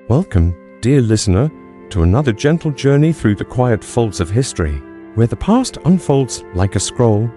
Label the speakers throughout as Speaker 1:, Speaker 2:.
Speaker 1: Welcome, dear listener, to another gentle journey through the quiet folds of history, where the past unfolds like a scroll,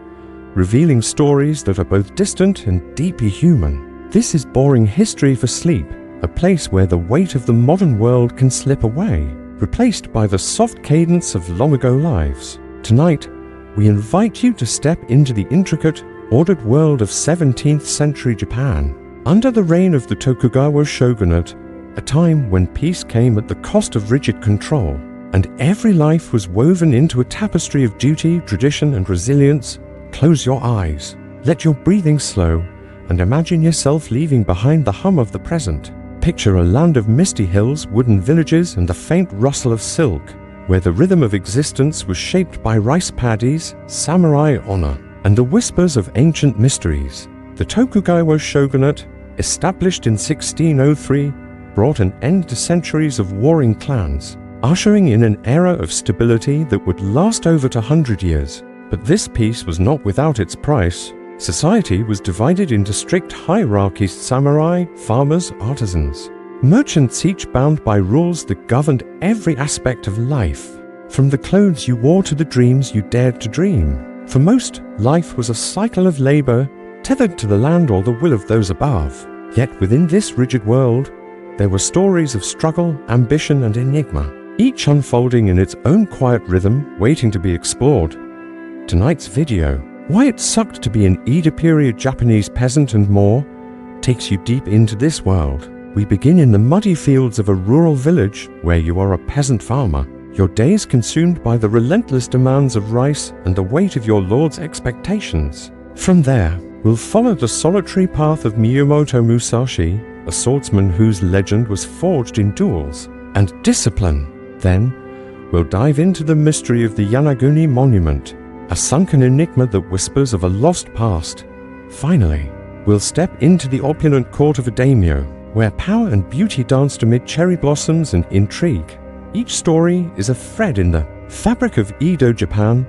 Speaker 1: revealing stories that are both distant and deeply human. This is Boring History for Sleep, a place where the weight of the modern world can slip away, replaced by the soft cadence of long-ago lives. Tonight, we invite you to step into the intricate, ordered world of 17th century Japan. Under the reign of the Tokugawa shogunate, a time when peace came at the cost of rigid control, and every life was woven into a tapestry of duty, tradition, and resilience. Close your eyes, let your breathing slow, and imagine yourself leaving behind the hum of the present. Picture a land of misty hills, wooden villages, and the faint rustle of silk, where the rhythm of existence was shaped by rice paddies, samurai honor, and the whispers of ancient mysteries. The Tokugawa shogunate, established in 1603, brought an end to centuries of warring clans, ushering in an era of stability that would last over 100 years. But this peace was not without its price. Society was divided into strict hierarchies: samurai, farmers, artisans. Merchants, each bound by rules that governed every aspect of life, from the clothes you wore to the dreams you dared to dream. For most, life was a cycle of labor, tethered to the land or the will of those above. Yet within this rigid world, there were stories of struggle, ambition, and enigma, each unfolding in its own quiet rhythm, waiting to be explored. Tonight's video, Why It Sucked to Be an Edo-period Japanese Peasant and More, takes you deep into this world. We begin in the muddy fields of a rural village where you are a peasant farmer, your days consumed by the relentless demands of rice and the weight of your lord's expectations. From there, we'll follow the solitary path of Miyamoto Musashi, a swordsman whose legend was forged in duels and discipline. Then, we'll dive into the mystery of the Yonaguni Monument, a sunken enigma that whispers of a lost past. Finally, we'll step into the opulent court of a daimyo, where power and beauty danced amid cherry blossoms and intrigue. Each story is a thread in the fabric of Edo, Japan,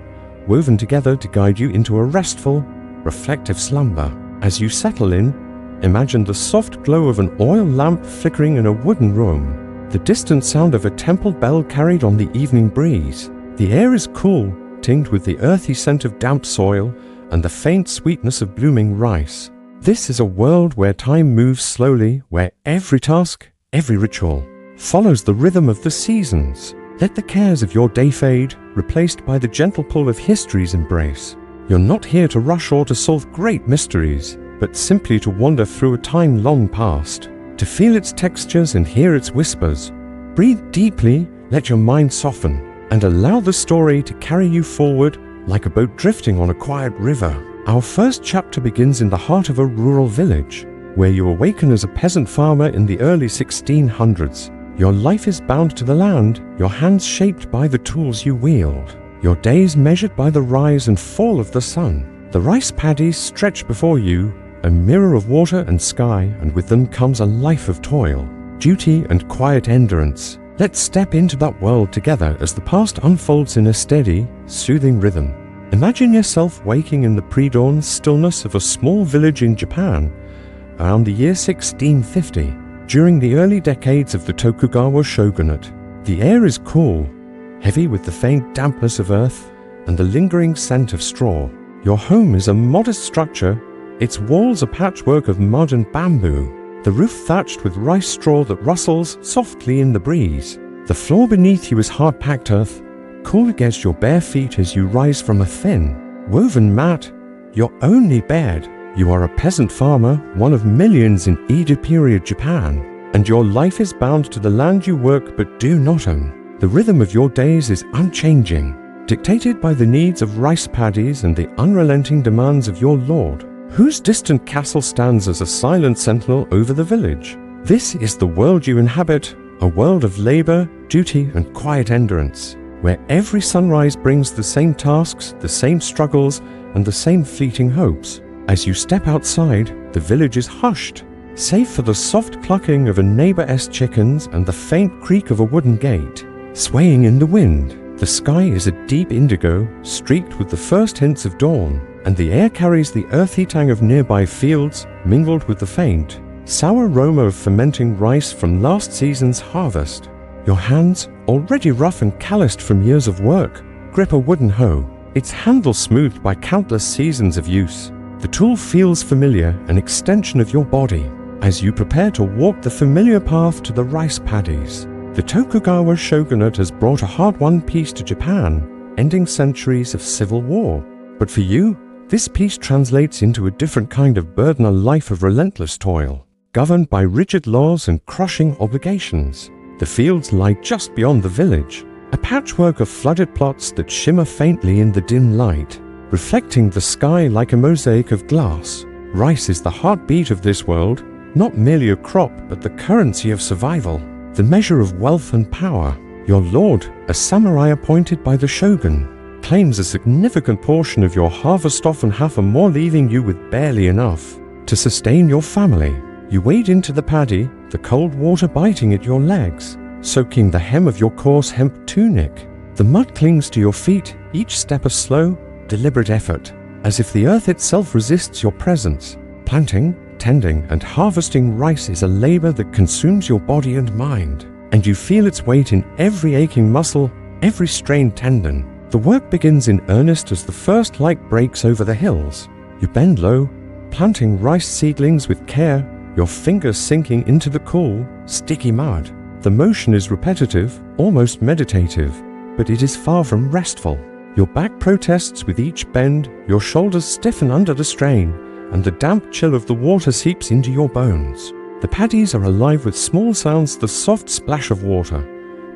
Speaker 1: woven together to guide you into a restful, reflective slumber. As you settle in, imagine the soft glow of an oil lamp flickering in a wooden room, the distant sound of a temple bell carried on the evening breeze. The air is cool, tinged with the earthy scent of damp soil and the faint sweetness of blooming rice. This is a world where time moves slowly, where every task, every ritual, follows the rhythm of the seasons. Let the cares of your day fade, replaced by the gentle pull of history's embrace. You're not here to rush or to solve great mysteries, but simply to wander through a time long past, to feel its textures and hear its whispers. Breathe deeply, let your mind soften, and allow the story to carry you forward like a boat drifting on a quiet river. Our first chapter begins in the heart of a rural village, where you awaken as a peasant farmer in the early 1600s. Your life is bound to the land, your hands shaped by the tools you wield, your days measured by the rise and fall of the sun. The rice paddies stretch before you, a mirror of water and sky, and with them comes a life of toil, duty, and quiet endurance. Let's step into that world together as the past unfolds in a steady, soothing rhythm. Imagine yourself waking in the pre-dawn stillness of a small village in Japan around the year 1650, during the early decades of the Tokugawa shogunate. The air is cool, heavy with the faint dampness of earth and the lingering scent of straw. Your home is a modest structure, its walls a patchwork of mud and bamboo, the roof thatched with rice straw that rustles softly in the breeze. The floor beneath you is hard-packed earth, cool against your bare feet as you rise from a thin, woven mat, your only bed. You are a peasant farmer, one of millions in Edo-period Japan, and your life is bound to the land you work but do not own. The rhythm of your days is unchanging, dictated by the needs of rice paddies and the unrelenting demands of your lord, whose distant castle stands as a silent sentinel over the village. This is the world you inhabit, a world of labor, duty, and quiet endurance, where every sunrise brings the same tasks, the same struggles, and the same fleeting hopes. As you step outside, the village is hushed, save for the soft clucking of a neighbor's chickens and the faint creak of a wooden gate. Swaying in the wind, the sky is a deep indigo, streaked with the first hints of dawn, and the air carries the earthy tang of nearby fields, mingled with the faint, sour aroma of fermenting rice from last season's harvest. Your hands, already rough and calloused from years of work, grip a wooden hoe, its handle smoothed by countless seasons of use. The tool feels familiar, an extension of your body, as you prepare to walk the familiar path to the rice paddies. The Tokugawa shogunate has brought a hard-won peace to Japan, ending centuries of civil war. But for you, this peace translates into a different kind of burden, a life of relentless toil, governed by rigid laws and crushing obligations. The fields lie just beyond the village, a patchwork of flooded plots that shimmer faintly in the dim light, reflecting the sky like a mosaic of glass. Rice is the heartbeat of this world, not merely a crop but the currency of survival, the measure of wealth and power. Your lord, a samurai appointed by the shogun, claims a significant portion of your harvest, often half or more, leaving you with barely enough to sustain your family. You wade into the paddy, the cold water biting at your legs, soaking the hem of your coarse hemp tunic. The mud clings to your feet, each step a slow, deliberate effort, as if the earth itself resists your presence. Planting, tending, and harvesting rice is a labor that consumes your body and mind, and you feel its weight in every aching muscle, every strained tendon. The work begins in earnest as the first light breaks over the hills. You bend low, planting rice seedlings with care, your fingers sinking into the cool, sticky mud. The motion is repetitive, almost meditative, but it is far from restful. Your back protests with each bend, your shoulders stiffen under the strain, and the damp chill of the water seeps into your bones. The paddies are alive with small sounds, the soft splash of water,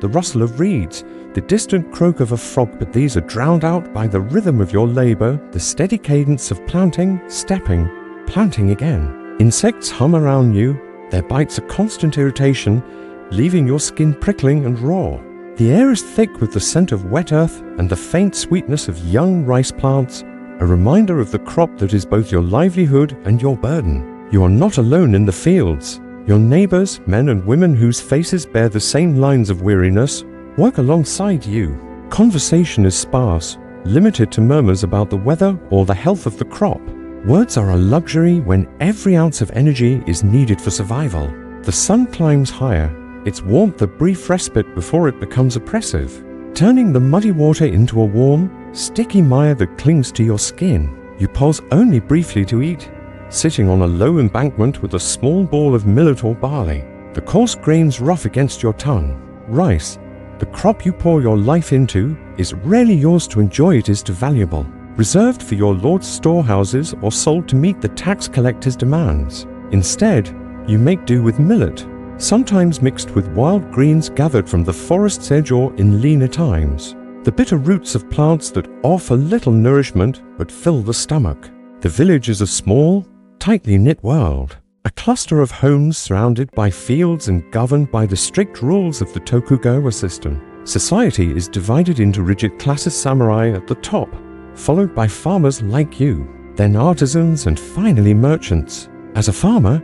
Speaker 1: the rustle of reeds, the distant croak of a frog, but these are drowned out by the rhythm of your labor, the steady cadence of planting, stepping, planting again. Insects hum around you, their bites a constant irritation, leaving your skin prickling and raw. The air is thick with the scent of wet earth and the faint sweetness of young rice plants, a reminder of the crop that is both your livelihood and your burden. You are not alone in the fields. Your neighbors, men and women whose faces bear the same lines of weariness, work alongside you. Conversation is sparse, limited to murmurs about the weather or the health of the crop. Words are a luxury when every ounce of energy is needed for survival. The sun climbs higher, its warmth a brief respite before it becomes oppressive, turning the muddy water into a warm, sticky mire that clings to your skin. You pause only briefly to eat, sitting on a low embankment with a small ball of millet or barley, the coarse grains rough against your tongue. Rice, the crop you pour your life into, is rarely yours to enjoy, it is too valuable, reserved for your lord's storehouses or sold to meet the tax collector's demands. Instead, you make do with millet, sometimes mixed with wild greens gathered from the forest's edge or in leaner times, the bitter roots of plants that offer little nourishment but fill the stomach. The village is a small, tightly knit world, a cluster of homes surrounded by fields and governed by the strict rules of the Tokugawa system. Society is divided into rigid classes: samurai at the top, followed by farmers like you, then artisans, and finally merchants. As a farmer,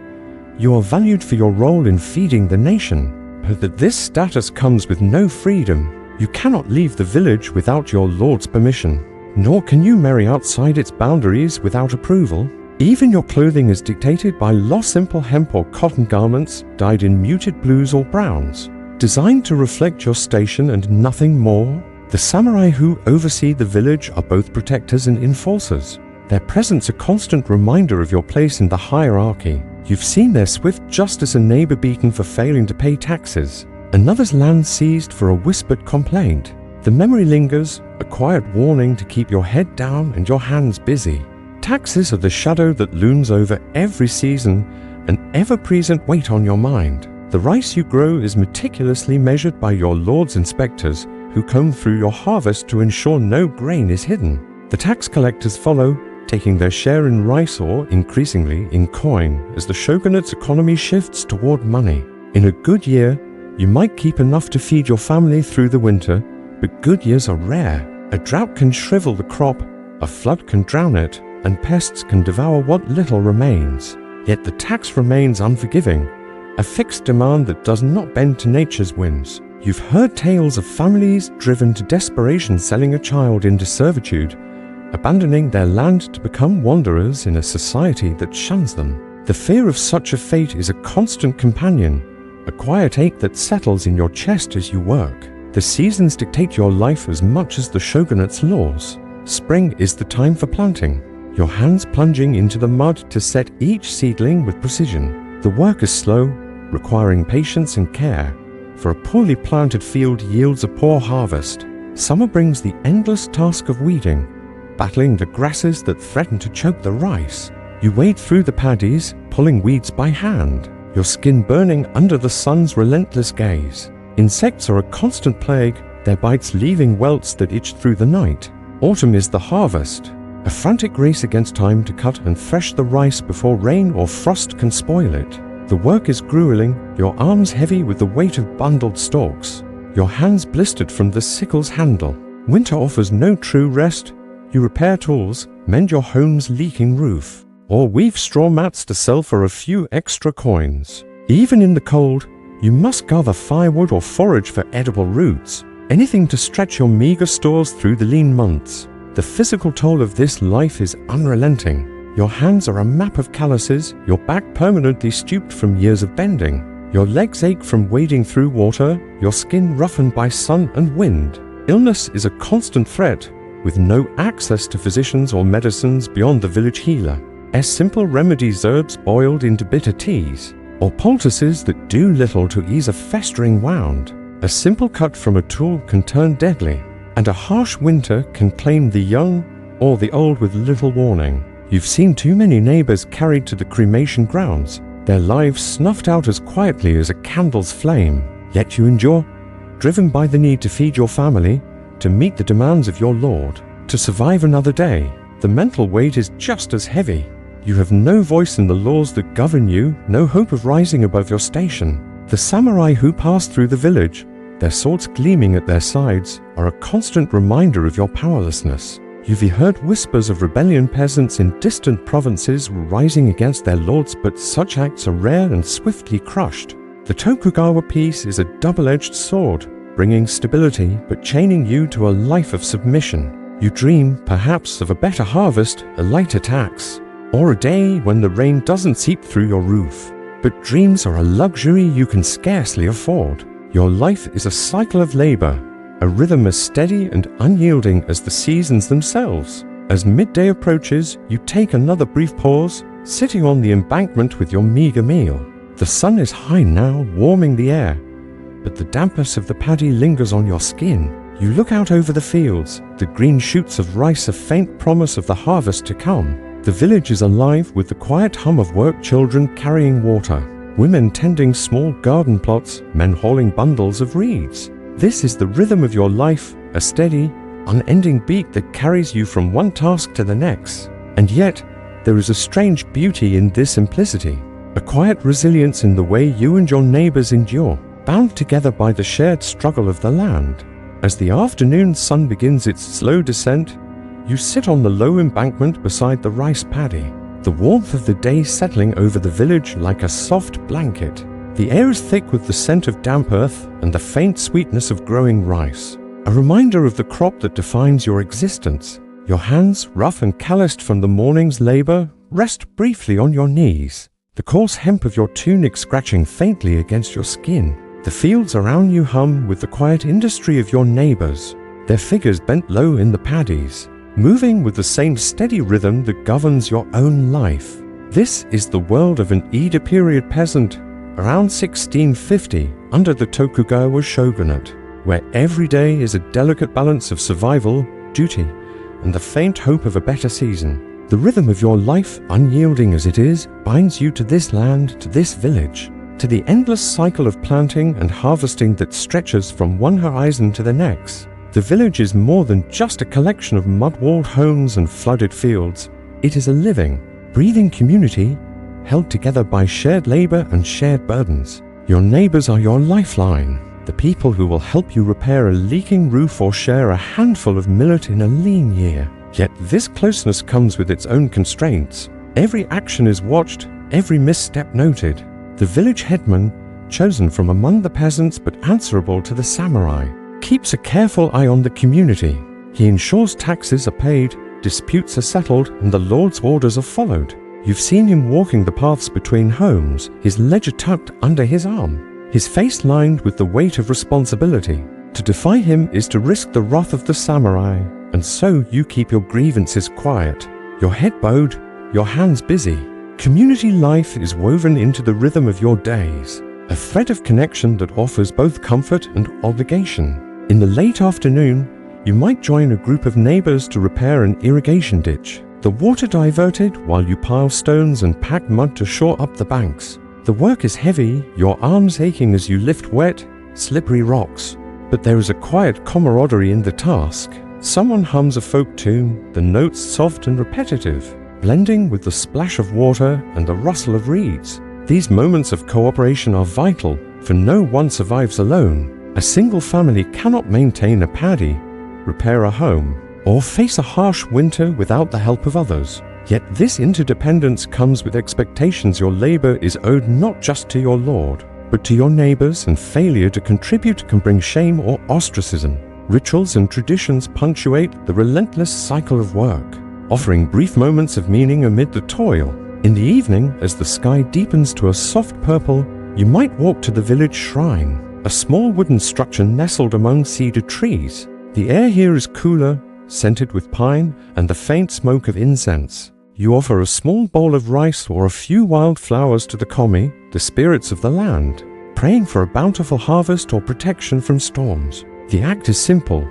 Speaker 1: you are valued for your role in feeding the nation, but that this status comes with no freedom. You cannot leave the village without your lord's permission, nor can you marry outside its boundaries without approval. Even your clothing is dictated by simple hemp or cotton garments dyed in muted blues or browns, designed to reflect your station and nothing more. The samurai who oversee the village are both protectors and enforcers, their presence a constant reminder of your place in the hierarchy. You've seen their swift justice, a neighbor beaten for failing to pay taxes, another's land seized for a whispered complaint. The memory lingers, a quiet warning to keep your head down and your hands busy. Taxes are the shadow that looms over every season, an ever-present weight on your mind. The rice you grow is meticulously measured by your lord's inspectors, who comb through your harvest to ensure no grain is hidden. The tax collectors follow, taking their share in rice or, increasingly, in coin, as the shogunate's economy shifts toward money. In a good year, you might keep enough to feed your family through the winter, but good years are rare. A drought can shrivel the crop, a flood can drown it, and pests can devour what little remains. Yet the tax remains unforgiving, a fixed demand that does not bend to nature's whims. You've heard tales of families driven to desperation, selling a child into servitude, abandoning their land to become wanderers in a society that shuns them. The fear of such a fate is a constant companion, a quiet ache that settles in your chest as you work. The seasons dictate your life as much as the shogunate's laws. Spring is the time for planting, your hands plunging into the mud to set each seedling with precision. The work is slow, requiring patience and care, for a poorly planted field yields a poor harvest. Summer brings the endless task of weeding, battling the grasses that threaten to choke the rice. You wade through the paddies, pulling weeds by hand, your skin burning under the sun's relentless gaze. Insects are a constant plague, their bites leaving welts that itch through the night. Autumn is the harvest, a frantic race against time to cut and thresh the rice before rain or frost can spoil it. The work is grueling, your arms heavy with the weight of bundled stalks, your hands blistered from the sickle's handle. Winter offers no true rest. You repair tools, mend your home's leaking roof, or weave straw mats to sell for a few extra coins. Even in the cold, you must gather firewood or forage for edible roots, anything to stretch your meager stores through the lean months. The physical toll of this life is unrelenting. Your hands are a map of calluses, your back permanently stooped from years of bending. Your legs ache from wading through water, your skin roughened by sun and wind. Illness is a constant threat, with no access to physicians or medicines beyond the village healer. As simple remedies, herbs boiled into bitter teas, or poultices that do little to ease a festering wound. A simple cut from a tool can turn deadly, and a harsh winter can claim the young or the old with little warning. You've seen too many neighbors carried to the cremation grounds, their lives snuffed out as quietly as a candle's flame. Yet you endure, driven by the need to feed your family, to meet the demands of your lord, to survive another day. The mental weight is just as heavy. You have no voice in the laws that govern you, no hope of rising above your station. The samurai who pass through the village, their swords gleaming at their sides, are a constant reminder of your powerlessness. You've heard whispers of rebellion peasants in distant provinces rising against their lords, but such acts are rare and swiftly crushed. The Tokugawa peace is a double-edged sword, bringing stability but chaining you to a life of submission. You dream, perhaps, of a better harvest, a lighter tax, or a day when the rain doesn't seep through your roof. But dreams are a luxury you can scarcely afford. Your life is a cycle of labor, a rhythm as steady and unyielding as the seasons themselves. As midday approaches, you take another brief pause, sitting on the embankment with your meager meal. The sun is high now, warming the air, but the dampness of the paddy lingers on your skin. You look out over the fields, the green shoots of rice a faint promise of the harvest to come. The village is alive with the quiet hum of work children carrying water, women tending small garden plots, men hauling bundles of reeds. This is the rhythm of your life, a steady, unending beat that carries you from one task to the next. And yet, there is a strange beauty in this simplicity, a quiet resilience in the way you and your neighbors endure, bound together by the shared struggle of the land. As the afternoon sun begins its slow descent, you sit on the low embankment beside the rice paddy, the warmth of the day settling over the village like a soft blanket. The air is thick with the scent of damp earth and the faint sweetness of growing rice, a reminder of the crop that defines your existence. Your hands, rough and calloused from the morning's labor, rest briefly on your knees, the coarse hemp of your tunic scratching faintly against your skin. The fields around you hum with the quiet industry of your neighbors, their figures bent low in the paddies, moving with the same steady rhythm that governs your own life. This is the world of an Edo-period peasant around 1650 under the Tokugawa shogunate, where every day is a delicate balance of survival, duty, and the faint hope of a better season. The rhythm of your life, unyielding as it is, binds you to this land, to this village, to the endless cycle of planting and harvesting that stretches from one horizon to the next. The village is more than just a collection of mud-walled homes and flooded fields. It is a living, breathing community held together by shared labor and shared burdens. Your neighbors are your lifeline, the people who will help you repair a leaking roof or share a handful of millet in a lean year. Yet this closeness comes with its own constraints. Every action is watched, every misstep noted. The village headman, chosen from among the peasants but answerable to the samurai, keeps a careful eye on the community. He ensures taxes are paid, disputes are settled, and the lord's orders are followed. You've seen him walking the paths between homes, his ledger tucked under his arm, his face lined with the weight of responsibility. To defy him is to risk the wrath of the samurai, and so you keep your grievances quiet, your head bowed, your hands busy. Community life is woven into the rhythm of your days, a thread of connection that offers both comfort and obligation. In the late afternoon, you might join a group of neighbors to repair an irrigation ditch, the water diverted while you pile stones and pack mud to shore up the banks. The work is heavy, your arms aching as you lift wet, slippery rocks. But there is a quiet camaraderie in the task. Someone hums a folk tune, the notes soft and repetitive, blending with the splash of water and the rustle of reeds. These moments of cooperation are vital, for no one survives alone. A single family cannot maintain a paddy, repair a home, or face a harsh winter without the help of others. Yet this interdependence comes with expectations your labor is owed not just to your lord, but to your neighbors, and failure to contribute can bring shame or ostracism. Rituals and traditions punctuate the relentless cycle of work, offering brief moments of meaning amid the toil. In the evening, as the sky deepens to a soft purple, you might walk to the village shrine, a small wooden structure nestled among cedar trees. The air here is cooler, scented with pine and the faint smoke of incense. You offer a small bowl of rice or a few wild flowers to the kami, the spirits of the land, praying for a bountiful harvest or protection from storms. The act is simple,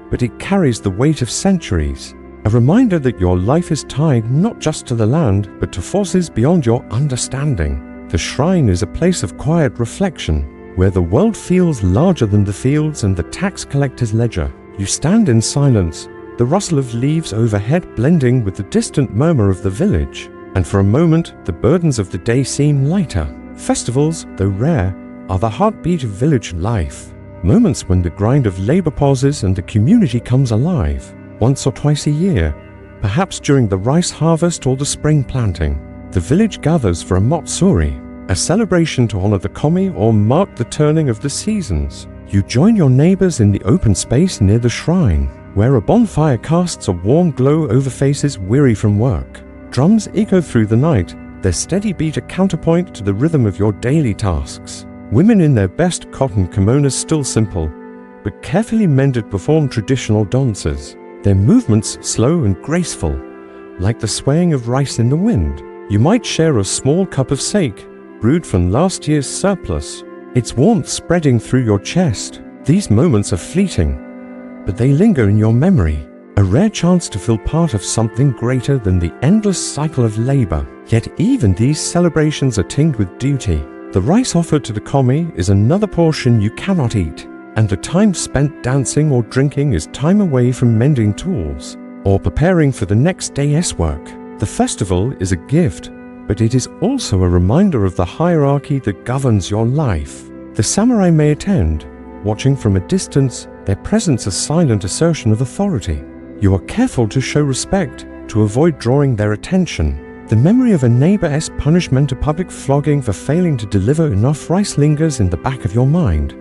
Speaker 1: but it carries the weight of centuries, a reminder that your life is tied not just to the land, but to forces beyond your understanding. The shrine is a place of quiet reflection, where the world feels larger than the fields and the tax collector's ledger. You stand in silence, the rustle of leaves overhead blending with the distant murmur of the village, and for a moment the burdens of the day seem lighter. Festivals, though rare, are the heartbeat of village life, moments when the grind of labor pauses and the community comes alive. Once or twice a year, perhaps during the rice harvest or the spring planting, the village gathers for a matsuri, a celebration to honor the kami or mark the turning of the seasons. You join your neighbors in the open space near the shrine, where a bonfire casts a warm glow over faces weary from work. Drums echo through the night, their steady beat a counterpoint to the rhythm of your daily tasks. Women in their best cotton kimonos, still simple, but carefully mended, perform traditional dances, their movements slow and graceful, like the swaying of rice in the wind. You might share a small cup of sake, brewed from last year's surplus, its warmth spreading through your chest. These moments are fleeting, but they linger in your memory, a rare chance to feel part of something greater than the endless cycle of labor. Yet even these celebrations are tinged with duty. The rice offered to the kami is another portion you cannot eat, and the time spent dancing or drinking is time away from mending tools or preparing for the next day's work. The festival is a gift, but it is also a reminder of the hierarchy that governs your life. The samurai may attend, watching from a distance, their presence a silent assertion of authority. You are careful to show respect, to avoid drawing their attention. The memory of a neighbor's punishment, a public flogging for failing to deliver enough rice, lingers in the back of your mind,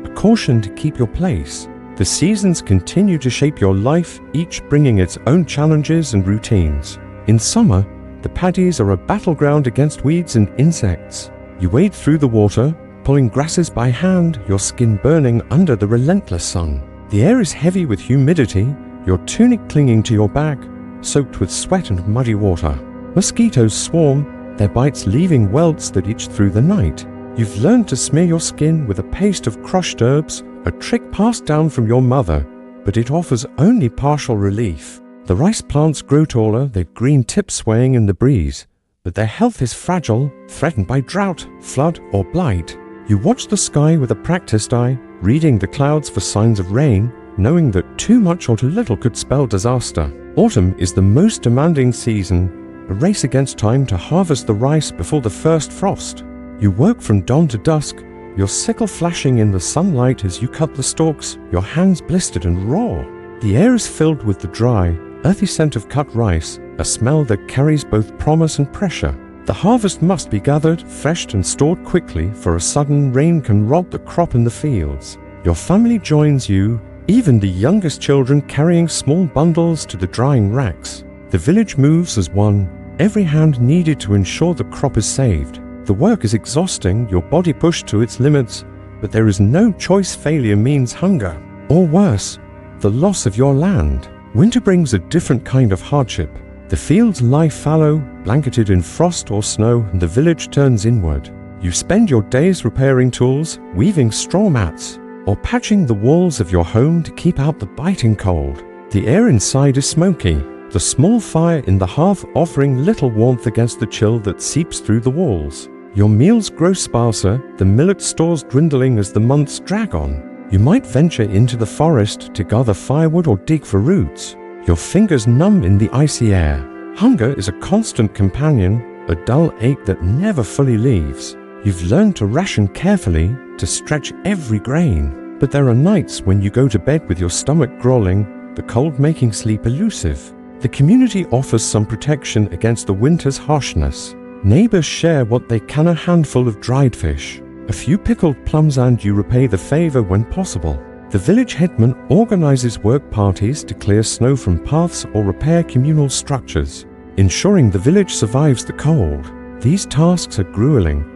Speaker 1: a caution to keep your place. The seasons continue to shape your life, each bringing its own challenges and routines. In summer, the paddies are a battleground against weeds and insects. You wade through the water, pulling grasses by hand, your skin burning under the relentless sun. The air is heavy with humidity, your tunic clinging to your back, soaked with sweat and muddy water. Mosquitoes swarm, their bites leaving welts that itch through the night. You've learned to smear your skin with a paste of crushed herbs, a trick passed down from your mother, but it offers only partial relief. The rice plants grow taller, their green tips swaying in the breeze, but their health is fragile, threatened by drought, flood, or blight. You watch the sky with a practiced eye, reading the clouds for signs of rain, knowing that too much or too little could spell disaster. Autumn is the most demanding season, a race against time to harvest the rice before the first frost. You work from dawn to dusk, your sickle flashing in the sunlight as you cut the stalks, your hands blistered and raw. The air is filled with the dry, earthy scent of cut rice, a smell that carries both promise and pressure. The harvest must be gathered, threshed and stored quickly, for a sudden rain can rob the crop in the fields. Your family joins you, even the youngest children carrying small bundles to the drying racks. The village moves as one, every hand needed to ensure the crop is saved. The work is exhausting, your body pushed to its limits, but there is no choice. Failure means hunger, or worse, the loss of your land. Winter brings a different kind of hardship. The fields lie fallow, blanketed in frost or snow, and the village turns inward. You spend your days repairing tools, weaving straw mats, or patching the walls of your home to keep out the biting cold. The air inside is smoky, the small fire in the hearth offering little warmth against the chill that seeps through the walls. Your meals grow sparser, the millet stores dwindling as the months drag on. You might venture into the forest to gather firewood or dig for roots, your fingers numb in the icy air. Hunger is a constant companion, a dull ache that never fully leaves. You've learned to ration carefully, to stretch every grain. But there are nights when you go to bed with your stomach growling, the cold making sleep elusive. The community offers some protection against the winter's harshness. Neighbors share what they can, a handful of dried fish, a few pickled plums, and you repay the favor when possible. The village headman organizes work parties to clear snow from paths or repair communal structures, ensuring the village survives the cold. These tasks are grueling,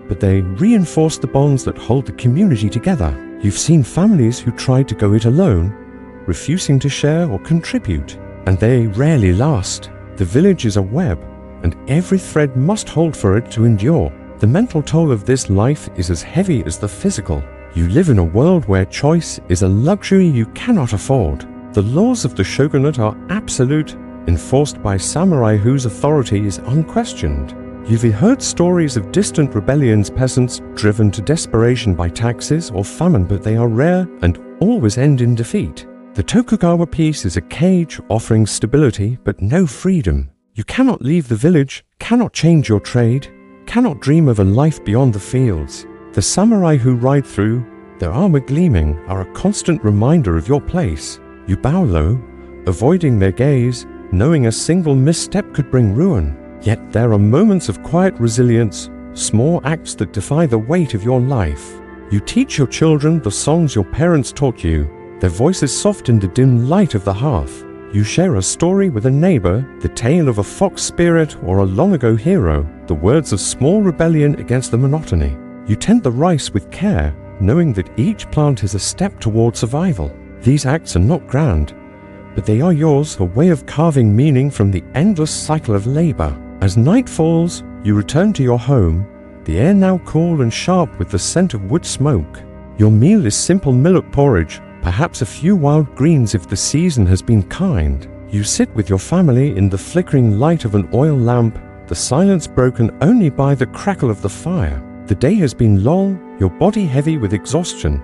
Speaker 1: but they reinforce the bonds that hold the community together. You've seen families who tried to go it alone, refusing to share or contribute, and they rarely last. The village is a web, and every thread must hold for it to endure. The mental toll of this life is as heavy as the physical. You live in a world where choice is a luxury you cannot afford. The laws of the shogunate are absolute, enforced by samurai whose authority is unquestioned. You've heard stories of distant rebellions, peasants driven to desperation by taxes or famine, but they are rare and always end in defeat. The Tokugawa peace is a cage offering stability but no freedom. You cannot leave the village, cannot change your trade, cannot dream of a life beyond the fields. The samurai who ride through, their armor gleaming, are a constant reminder of your place. You bow low, avoiding their gaze, knowing a single misstep could bring ruin. Yet there are moments of quiet resilience, small acts that defy the weight of your life. You teach your children the songs your parents taught you, their voices soft in the dim light of the hearth. You share a story with a neighbor, the tale of a fox spirit or a long-ago hero, the words of small rebellion against the monotony. You tend the rice with care, knowing that each plant is a step toward survival. These acts are not grand, but they are yours, a way of carving meaning from the endless cycle of labor. As night falls, you return to your home, the air now cool and sharp with the scent of wood smoke. Your meal is simple millet porridge, perhaps a few wild greens if the season has been kind. You sit with your family in the flickering light of an oil lamp, the silence broken only by the crackle of the fire. The day has been long, your body heavy with exhaustion,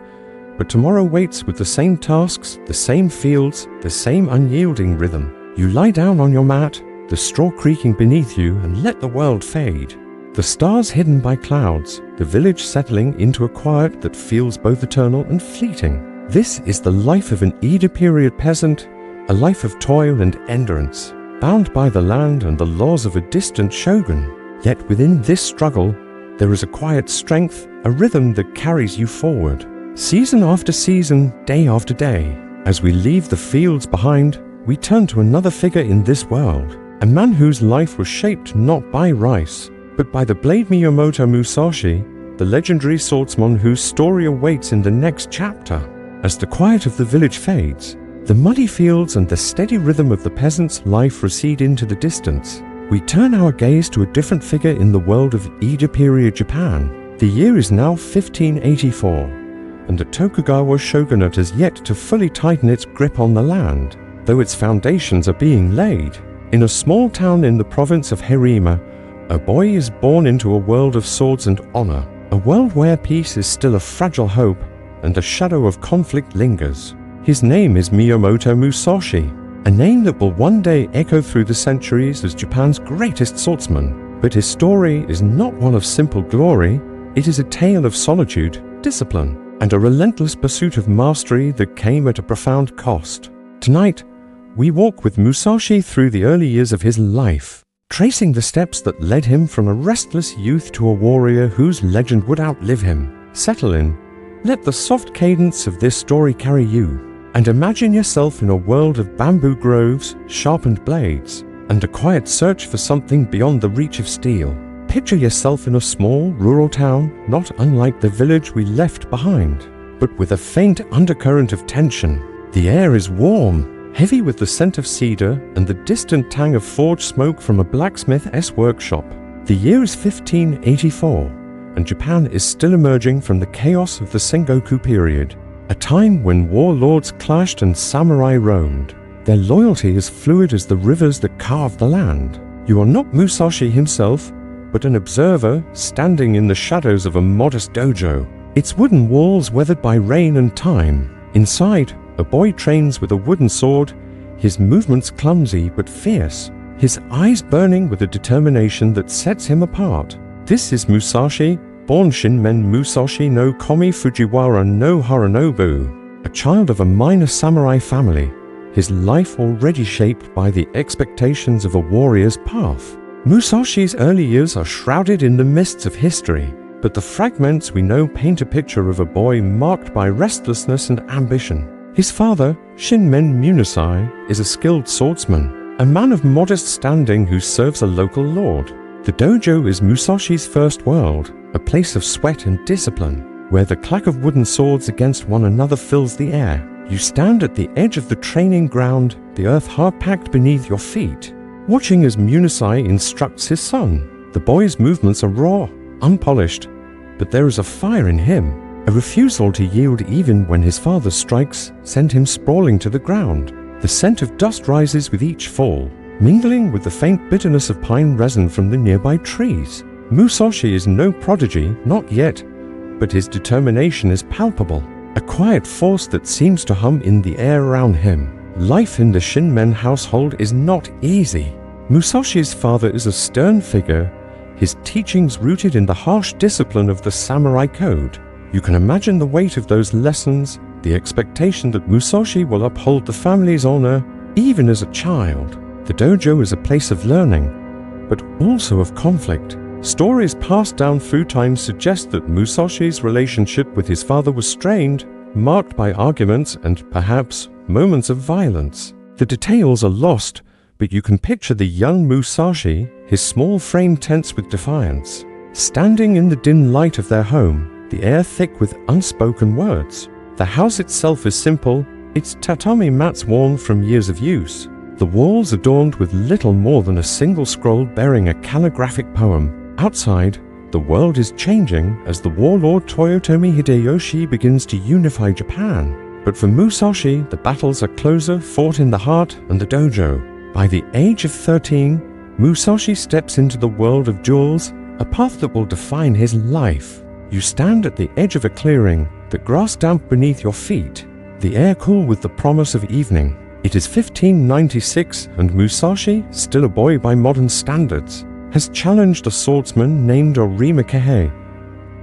Speaker 1: but tomorrow waits with the same tasks, the same fields, the same unyielding rhythm. You lie down on your mat, the straw creaking beneath you, and let the world fade. The stars hidden by clouds, the village settling into a quiet that feels both eternal and fleeting. This is the life of an Edo-period peasant, a life of toil and endurance, bound by the land and the laws of a distant shogun. Yet within this struggle, there is a quiet strength, a rhythm that carries you forward. Season after season, day after day, as we leave the fields behind, we turn to another figure in this world, a man whose life was shaped not by rice, but by the blade. Miyamoto Musashi, the legendary swordsman whose story awaits in the next chapter. As the quiet of the village fades, the muddy fields and the steady rhythm of the peasant's life recede into the distance. We turn our gaze to a different figure in the world of Edo-period Japan. The year is now 1584, and the Tokugawa shogunate has yet to fully tighten its grip on the land, though its foundations are being laid. In a small town in the province of Hirima, a boy is born into a world of swords and honor, a world where peace is still a fragile hope and a shadow of conflict lingers. His name is Miyamoto Musashi, a name that will one day echo through the centuries as Japan's greatest swordsman. But his story is not one of simple glory, it is a tale of solitude, discipline, and a relentless pursuit of mastery that came at a profound cost. Tonight, we walk with Musashi through the early years of his life, tracing the steps that led him from a restless youth to a warrior whose legend would outlive him. Settle in. Let the soft cadence of this story carry you, and imagine yourself in a world of bamboo groves, sharpened blades, and a quiet search for something beyond the reach of steel. Picture yourself in a small, rural town, not unlike the village we left behind, but with a faint undercurrent of tension. The air is warm, heavy with the scent of cedar and the distant tang of forge smoke from a blacksmith's workshop. The year is 1584, and Japan is still emerging from the chaos of the Sengoku period, a time when warlords clashed and samurai roamed. Their loyalty is fluid as the rivers that carve the land. You are not Musashi himself, but an observer standing in the shadows of a modest dojo, its wooden walls weathered by rain and time. Inside, a boy trains with a wooden sword, his movements clumsy but fierce, his eyes burning with a determination that sets him apart. This is Musashi, born Shinmen Musashi no Komi Fujiwara no Haranobu, a child of a minor samurai family, his life already shaped by the expectations of a warrior's path. Musashi's early years are shrouded in the mists of history, but the fragments we know paint a picture of a boy marked by restlessness and ambition. His father, Shinmen Musashi, is a skilled swordsman, a man of modest standing who serves a local lord. The dojo is Musashi's first world, a place of sweat and discipline, where the clack of wooden swords against one another fills the air. You stand at the edge of the training ground, the earth hard-packed beneath your feet, watching as Musashi instructs his son. The boy's movements are raw, unpolished, but there is a fire in him. A refusal to yield even when his father's strikes send him sprawling to the ground. The scent of dust rises with each fall, mingling with the faint bitterness of pine resin from the nearby trees. Musashi is no prodigy, not yet, but his determination is palpable, a quiet force that seems to hum in the air around him. Life in the Shinmen household is not easy. Musashi's father is a stern figure, his teachings rooted in the harsh discipline of the samurai code. You can imagine the weight of those lessons, the expectation that Musashi will uphold the family's honor, even as a child. The dojo is a place of learning, but also of conflict. Stories passed down through time suggest that Musashi's relationship with his father was strained, marked by arguments and, perhaps, moments of violence. The details are lost, but you can picture the young Musashi, his small frame tense with defiance, standing in the dim light of their home, the air thick with unspoken words. The house itself is simple, its tatami mats worn from years of use, the walls adorned with little more than a single scroll bearing a calligraphic poem. Outside, the world is changing as the warlord Toyotomi Hideyoshi begins to unify Japan. But for Musashi, the battles are closer, fought in the heart and the dojo. By the age of 13, Musashi steps into the world of duels, a path that will define his life. You stand at the edge of a clearing, the grass damp beneath your feet, the air cool with the promise of evening. It is 1596 and Musashi, still a boy by modern standards, has challenged a swordsman named Orima Kehei,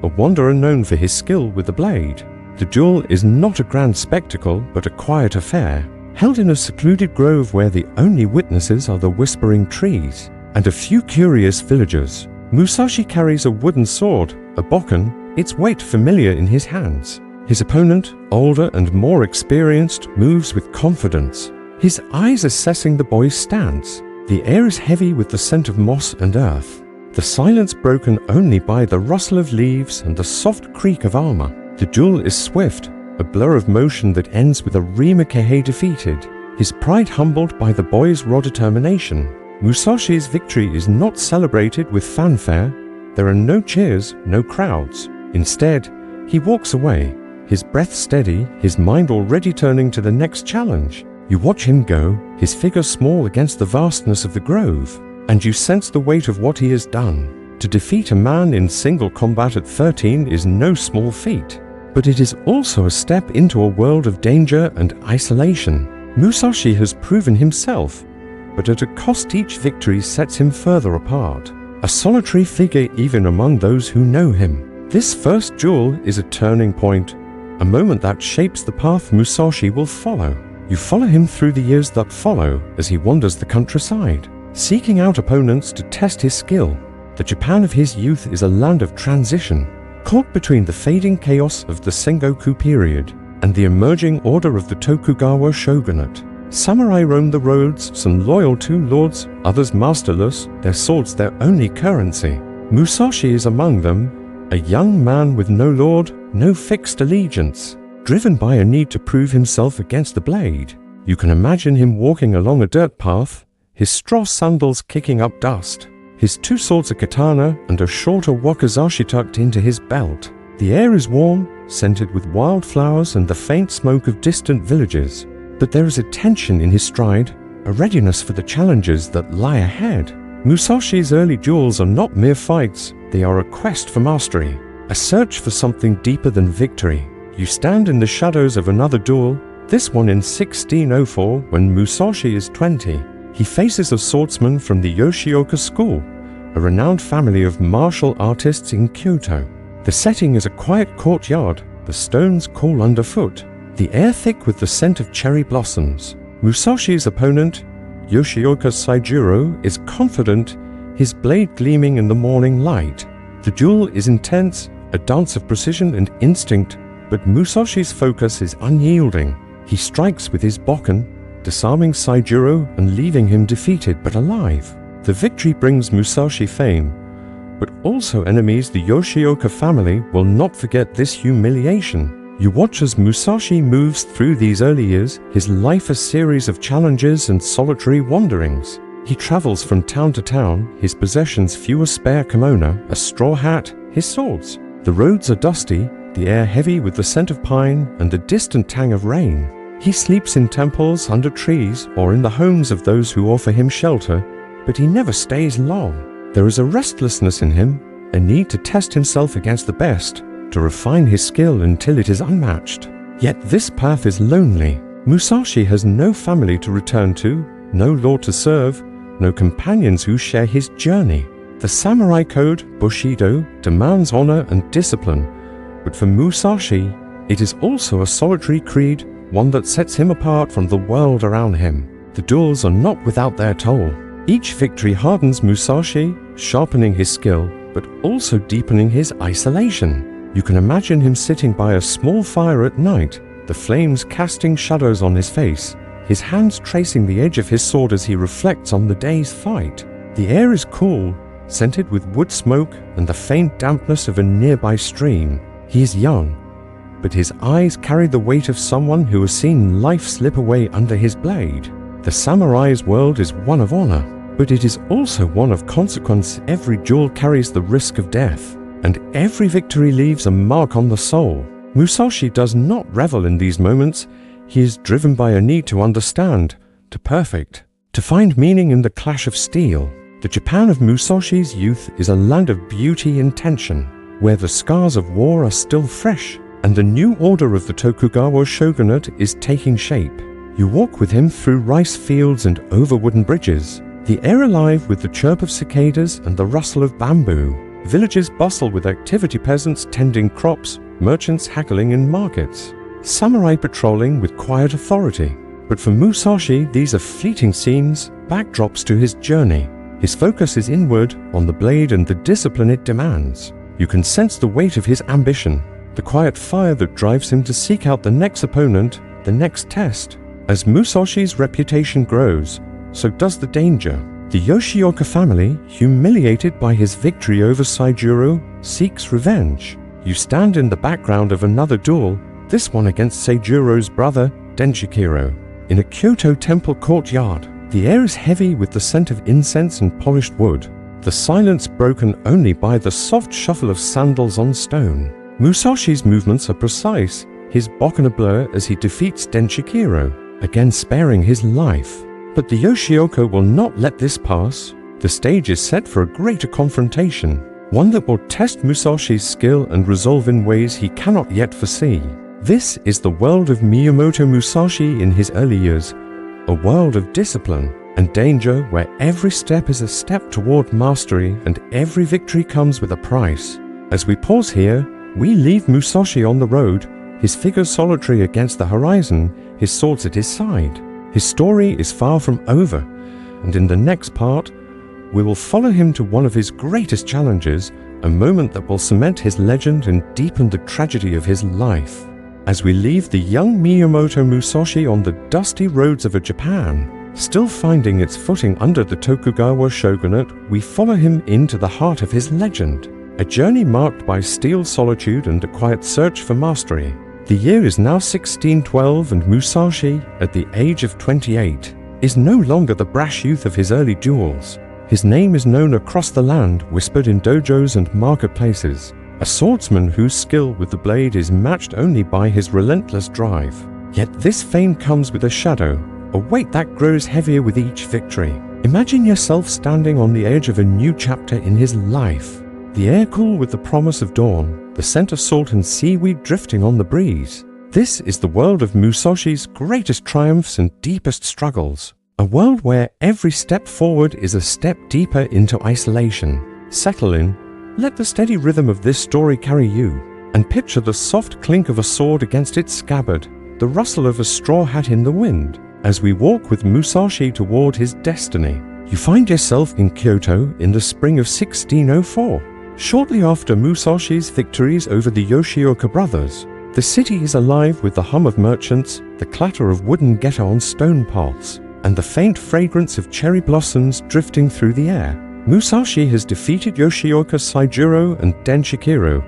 Speaker 1: a wanderer known for his skill with the blade. The duel is not a grand spectacle but a quiet affair, held in a secluded grove where the only witnesses are the whispering trees and a few curious villagers. Musashi carries a wooden sword, a bokken, its weight familiar in his hands. His opponent, older and more experienced, moves with confidence, his eyes assessing the boy's stance. The air is heavy with the scent of moss and earth, the silence broken only by the rustle of leaves and the soft creak of armor. The duel is swift, a blur of motion that ends with Orima Kehei defeated, his pride humbled by the boy's raw determination. Musashi's victory is not celebrated with fanfare. There are no cheers, no crowds. Instead, he walks away, his breath steady, his mind already turning to the next challenge. You watch him go, his figure small against the vastness of the grove, and you sense the weight of what he has done. To defeat a man in single combat at 13 is no small feat, but it is also a step into a world of danger and isolation. Musashi has proven himself, but at a cost. Each victory sets him further apart, a solitary figure even among those who know him. This first duel is a turning point, a moment that shapes the path Musashi will follow. You follow him through the years that follow as he wanders the countryside, seeking out opponents to test his skill. The Japan of his youth is a land of transition, caught between the fading chaos of the Sengoku period and the emerging order of the Tokugawa shogunate. Samurai roam the roads, some loyal to lords, others masterless, their swords their only currency. Musashi is among them, a young man with no lord, no fixed allegiance, driven by a need to prove himself against the blade. You can imagine him walking along a dirt path, his straw sandals kicking up dust, his 2 swords, a katana and a shorter wakizashi tucked into his belt. The air is warm, scented with wildflowers and the faint smoke of distant villages. But there is a tension in his stride, a readiness for the challenges that lie ahead. Musashi's early duels are not mere fights, they are a quest for mastery, a search for something deeper than victory. You stand in the shadows of another duel, this one in 1604 when Musashi is 20. He faces a swordsman from the Yoshioka school, a renowned family of martial artists in Kyoto. The setting is a quiet courtyard, the stones cool underfoot, the air thick with the scent of cherry blossoms. Musashi's opponent, Yoshioka Saijiro, is confident, his blade gleaming in the morning light. The duel is intense, a dance of precision and instinct, but Musashi's focus is unyielding. He strikes with his bokken, disarming Saijiro and leaving him defeated but alive. The victory brings Musashi fame, but also enemies. The Yoshioka family will not forget this humiliation. You watch as Musashi moves through these early years, his life a series of challenges and solitary wanderings. He travels from town to town, his possessions few, a spare kimono, a straw hat, his swords. The roads are dusty, the air heavy with the scent of pine and the distant tang of rain. He sleeps in temples, under trees, or in the homes of those who offer him shelter, but he never stays long. There is a restlessness in him, a need to test himself against the best, to refine his skill until it is unmatched. Yet this path is lonely. Musashi has no family to return to, no lord to serve, no companions who share his journey. The samurai code, Bushido, demands honor and discipline, but for Musashi, it is also a solitary creed, one that sets him apart from the world around him. The duels are not without their toll. Each victory hardens Musashi, sharpening his skill, but also deepening his isolation. You can imagine him sitting by a small fire at night, the flames casting shadows on his face, his hands tracing the edge of his sword as he reflects on the day's fight. The air is cool, scented with wood smoke and the faint dampness of a nearby stream. He is young, but his eyes carry the weight of someone who has seen life slip away under his blade. The samurai's world is one of honor, but it is also one of consequence. Every duel carries the risk of death, and every victory leaves a mark on the soul. Musashi does not revel in these moments. He is driven by a need to understand, to perfect, to find meaning in the clash of steel. The Japan of Musashi's youth is a land of beauty and tension, where the scars of war are still fresh, and the new order of the Tokugawa shogunate is taking shape. You walk with him through rice fields and over wooden bridges, the air alive with the chirp of cicadas and the rustle of bamboo. Villages bustle with activity, peasants tending crops, merchants haggling in markets, samurai patrolling with quiet authority. But for Musashi, these are fleeting scenes, backdrops to his journey. His focus is inward, on the blade and the discipline it demands. You can sense the weight of his ambition, the quiet fire that drives him to seek out the next opponent, the next test. As Musashi's reputation grows, so does the danger. The Yoshioka family, humiliated by his victory over Saijiro, seeks revenge. You stand in the background of another duel, this one against Seijiro's brother, Denshikiro, in a Kyoto temple courtyard. The air is heavy with the scent of incense and polished wood, the silence broken only by the soft shuffle of sandals on stone. Musashi's movements are precise, his bokken a blur as he defeats Denshikiro, again sparing his life. But the Yoshioka will not let this pass. The stage is set for a greater confrontation, one that will test Musashi's skill and resolve in ways he cannot yet foresee. This is the world of Miyamoto Musashi in his early years, a world of discipline and danger where every step is a step toward mastery and every victory comes with a price. As we pause here, we leave Musashi on the road, his figure solitary against the horizon, his swords at his side. His story is far from over, and in the next part, we will follow him to one of his greatest challenges, a moment that will cement his legend and deepen the tragedy of his life. as we leave the young Miyamoto Musashi on the dusty roads of Japan. Still finding its footing under the Tokugawa shogunate, we follow him into the heart of his legend, a journey marked by steel solitude and a quiet search for mastery. The year is now 1612, and Musashi, at the age of 28, is no longer the brash youth of his early duels. His name is known across the land, whispered in dojos and marketplaces, a swordsman whose skill with the blade is matched only by his relentless drive. Yet this fame comes with a shadow, a weight that grows heavier with each victory. Imagine yourself standing on the edge of a new chapter in his life. The air cool with the promise of dawn, the scent of salt and seaweed drifting on the breeze. This is the world of Musashi's greatest triumphs and deepest struggles. A world where every step forward is a step deeper into isolation. Settle in, let the steady rhythm of this story carry you, and picture the soft clink of a sword against its scabbard, the rustle of a straw hat in the wind. As we walk with Musashi toward his destiny, you find yourself in Kyoto in the spring of 1604. Shortly after Musashi's victories over the Yoshioka brothers, the city is alive with the hum of merchants, the clatter of wooden geta on stone paths, and the faint fragrance of cherry blossoms drifting through the air. Musashi has defeated Yoshioka Saijuro and Denshikiro,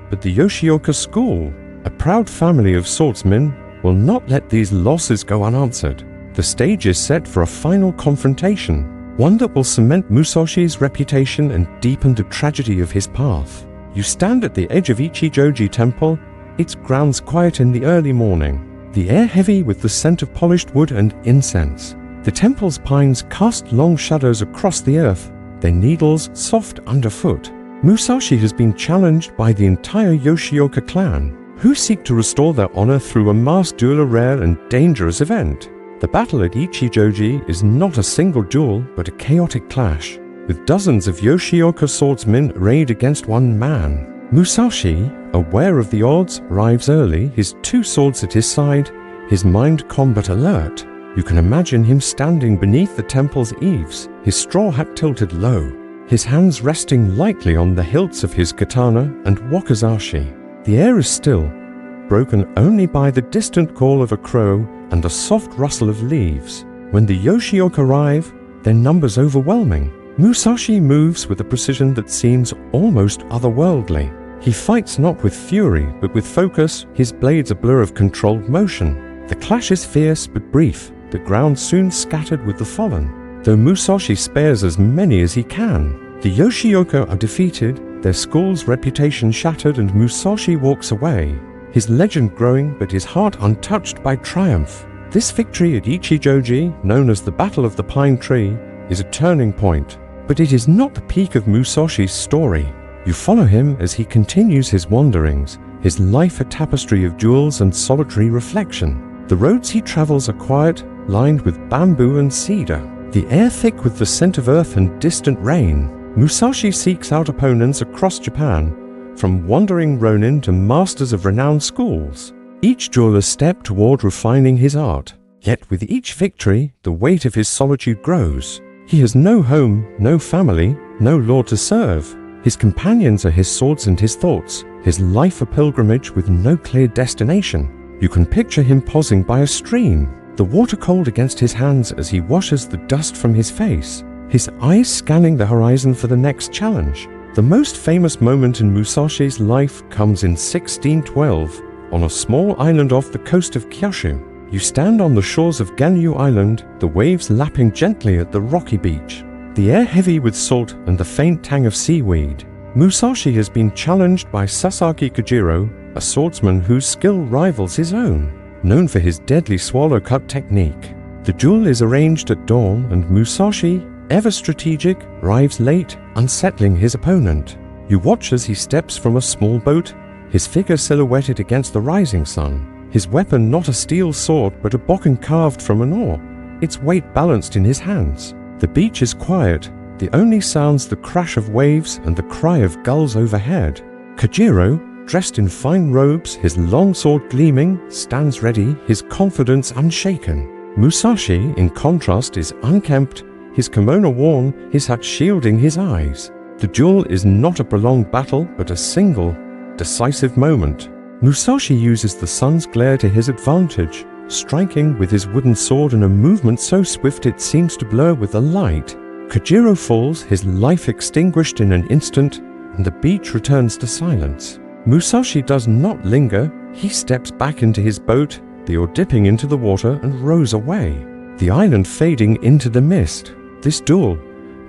Speaker 1: but the Yoshioka school, a proud family of swordsmen, will not let these losses go unanswered. The stage is set for a final confrontation, one that will cement Musashi's reputation and deepen the tragedy of his path. You stand at the edge of Ichijoji Temple, its grounds quiet in the early morning, the air heavy with the scent of polished wood and incense. The temple's pines cast long shadows across the earth, their needles soft underfoot. Musashi has been challenged by the entire Yoshioka clan, who seek to restore their honor through a masked duel, a rare and dangerous event. The battle at Ichijoji is not a single duel, but a chaotic clash, with dozens of Yoshioka swordsmen arrayed against one man. Musashi, aware of the odds, arrives early, his two swords at his side, his mind combat alert. You can imagine him standing beneath the temple's eaves, his straw hat tilted low, his hands resting lightly on the hilts of his katana and wakizashi. The air is still, broken only by the distant call of a crow and a soft rustle of leaves. When the Yoshioka arrive, their numbers overwhelming. Musashi moves with a precision that seems almost otherworldly. He fights not with fury, but with focus, his blades a blur of controlled motion. The clash is fierce but brief, the ground soon scattered with the fallen. Though Musashi spares as many as he can, the Yoshioka are defeated, their school's reputation shattered, and Musashi walks away, his legend growing but his heart untouched by triumph. This victory at Ichijoji, known as the Battle of the Pine Tree, is a turning point, but it is not the peak of Musashi's story. You follow him as he continues his wanderings, his life a tapestry of jewels and solitary reflection. The roads he travels are quiet, lined with bamboo and cedar, the air thick with the scent of earth and distant rain. Musashi seeks out opponents across Japan, from wandering ronin to masters of renowned schools. Each duel a step toward refining his art. Yet with each victory, the weight of his solitude grows. He has no home, no family, no lord to serve. His companions are his swords and his thoughts, his life a pilgrimage with no clear destination. You can picture him pausing by a stream, the water cold against his hands as he washes the dust from his face, his eyes scanning the horizon for the next challenge. The most famous moment in Musashi's life comes in 1612, on a small island off the coast of Kyushu. You stand on the shores of Ganyu Island, the waves lapping gently at the rocky beach, the air heavy with salt and the faint tang of seaweed. Musashi has been challenged by Sasaki Kojiro, a swordsman whose skill rivals his own, known for his deadly swallow-cut technique. The duel is arranged at dawn, and Musashi, ever strategic, arrives late, unsettling his opponent. You watch as he steps from a small boat, his figure silhouetted against the rising sun, his weapon not a steel sword but a bokken carved from an oar, its weight balanced in his hands. The beach is quiet, the only sounds the crash of waves and the cry of gulls overhead. Kojiro, dressed in fine robes, his long sword gleaming, stands ready, his confidence unshaken. Musashi, in contrast, is unkempt, his kimono worn, his hat shielding his eyes. The duel is not a prolonged battle, but a single, decisive moment. Musashi uses the sun's glare to his advantage, striking with his wooden sword in a movement so swift it seems to blur with the light. Kojiro falls, his life extinguished in an instant, and the beach returns to silence. Musashi does not linger. He steps back into his boat, the oar dipping into the water, and rows away, the island fading into the mist. This duel,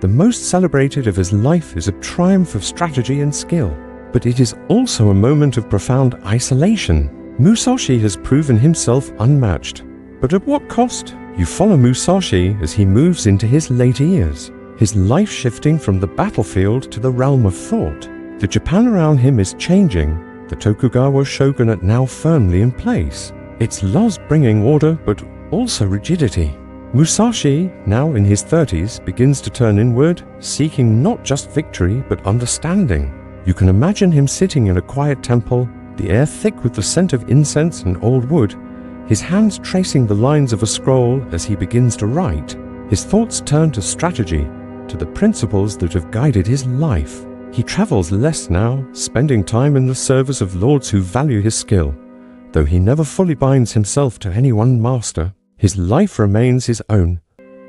Speaker 1: the most celebrated of his life, is a triumph of strategy and skill. But it is also a moment of profound isolation. Musashi has proven himself unmatched. But at what cost? You follow Musashi as he moves into his later years, his life shifting from the battlefield to the realm of thought. The Japan around him is changing, the Tokugawa shogunate now firmly in place. Its laws bringing order but also rigidity. Musashi, now in his 30s, begins to turn inward, seeking not just victory but understanding. You can imagine him sitting in a quiet temple, the air thick with the scent of incense and old wood, his hands tracing the lines of a scroll as he begins to write. His thoughts turn to strategy, to the principles that have guided his life. He travels less now, spending time in the service of lords who value his skill. Though he never fully binds himself to any one master, his life remains his own,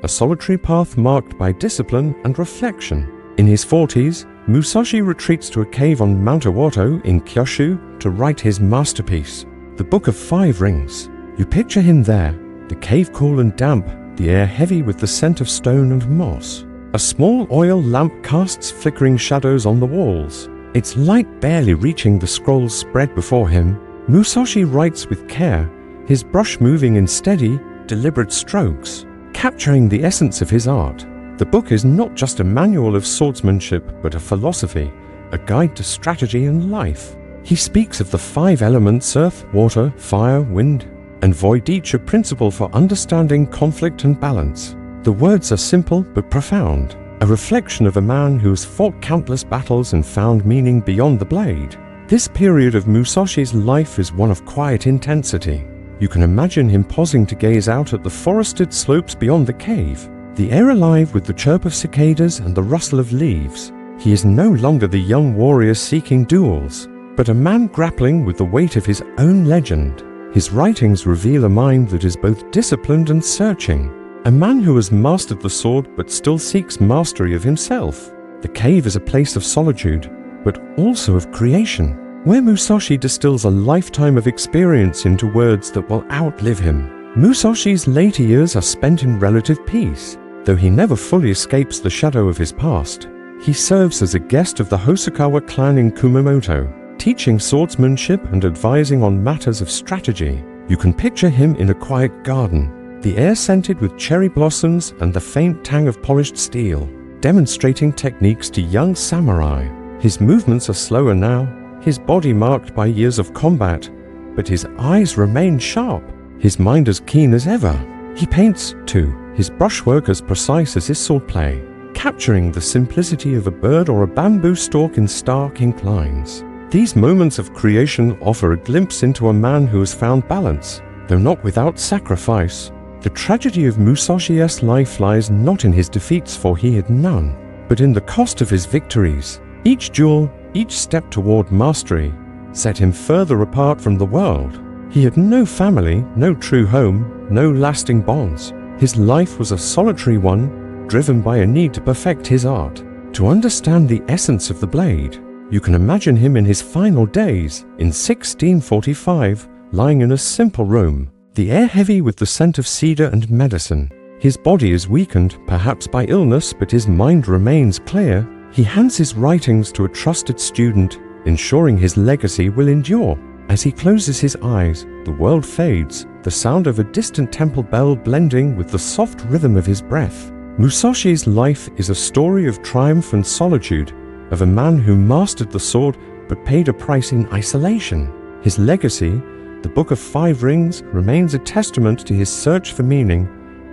Speaker 1: a solitary path marked by discipline and reflection. In his 40s, Musashi retreats to a cave on Mount Iwato in Kyushu to write his masterpiece, the Book of Five Rings. You picture him there, the cave cool and damp, the air heavy with the scent of stone and moss. A small oil lamp casts flickering shadows on the walls, its light barely reaching the scrolls spread before him. Musashi writes with care, his brush moving in steady, deliberate strokes, capturing the essence of his art. The book is not just a manual of swordsmanship, but a philosophy, a guide to strategy and life. He speaks of the five elements: earth, water, fire, wind, and void, each a principle for understanding conflict and balance. The words are simple but profound, a reflection of a man who has fought countless battles and found meaning beyond the blade. This period of Musashi's life is one of quiet intensity. You can imagine him pausing to gaze out at the forested slopes beyond the cave, the air alive with the chirp of cicadas and the rustle of leaves. He is no longer the young warrior seeking duels, but a man grappling with the weight of his own legend. His writings reveal a mind that is both disciplined and searching, a man who has mastered the sword but still seeks mastery of himself. The cave is a place of solitude, but also of creation, where Musashi distills a lifetime of experience into words that will outlive him. Musashi's later years are spent in relative peace, though he never fully escapes the shadow of his past. He serves as a guest of the Hosokawa clan in Kumamoto, teaching swordsmanship and advising on matters of strategy. You can picture him in a quiet garden, the air scented with cherry blossoms and the faint tang of polished steel, demonstrating techniques to young samurai. His movements are slower now, his body marked by years of combat, but his eyes remain sharp, his mind as keen as ever. He paints, too, his brushwork as precise as his swordplay, capturing the simplicity of a bird or a bamboo stalk in stark ink lines. These moments of creation offer a glimpse into a man who has found balance, though not without sacrifice. The tragedy of Musashi's life lies not in his defeats, for he had none, but in the cost of his victories. Each duel, each step toward mastery, set him further apart from the world. He had no family, no true home, no lasting bonds. His life was a solitary one, driven by a need to perfect his art, to understand the essence of the blade. You can imagine him in his final days, in 1645, lying in a simple room, the air heavy with the scent of cedar and medicine. His body is weakened, perhaps by illness, but his mind remains clear. He hands his writings to a trusted student, ensuring his legacy will endure. As he closes his eyes, the world fades, the sound of a distant temple bell blending with the soft rhythm of his breath. Musashi's life is a story of triumph and solitude, of a man who mastered the sword but paid a price in isolation. His legacy, the Book of Five Rings, remains a testament to his search for meaning,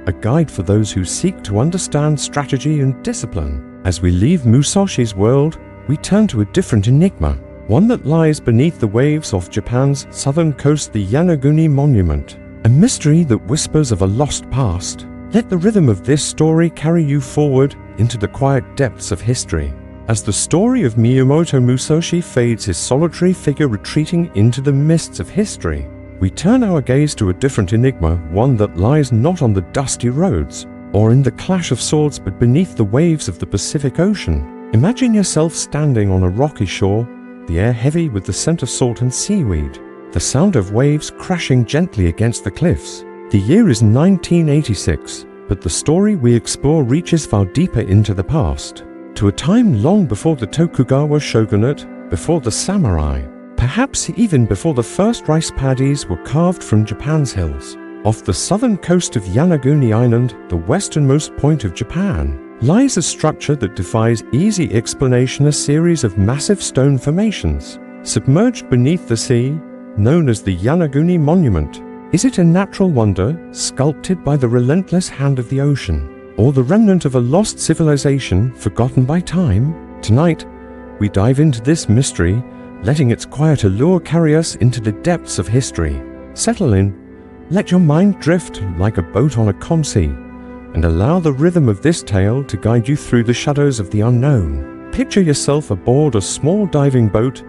Speaker 1: a guide for those who seek to understand strategy and discipline. As we leave Musashi's world, we turn to a different enigma, one that lies beneath the waves off Japan's southern coast, the Yonaguni Monument, a mystery that whispers of a lost past. Let the rhythm of this story carry you forward into the quiet depths of history. As the story of Miyamoto Musashi fades, his solitary figure retreating into the mists of history, we turn our gaze to a different enigma, one that lies not on the dusty roads, or in the clash of swords, but beneath the waves of the Pacific Ocean. Imagine yourself standing on a rocky shore, the air heavy with the scent of salt and seaweed, the sound of waves crashing gently against the cliffs. The year is 1986, but the story we explore reaches far deeper into the past, to a time long before the Tokugawa shogunate, before the samurai, perhaps even before the first rice paddies were carved from Japan's hills. Off the southern coast of Yonaguni Island, the westernmost point of Japan, lies a structure that defies easy explanation, a series of massive stone formations, submerged beneath the sea, known as the Yonaguni Monument. Is it a natural wonder, sculpted by the relentless hand of the ocean, or the remnant of a lost civilization forgotten by time? Tonight, we dive into this mystery, letting its quiet allure carry us into the depths of history. Settle in, let your mind drift like a boat on a calm sea, and allow the rhythm of this tale to guide you through the shadows of the unknown. Picture yourself aboard a small diving boat,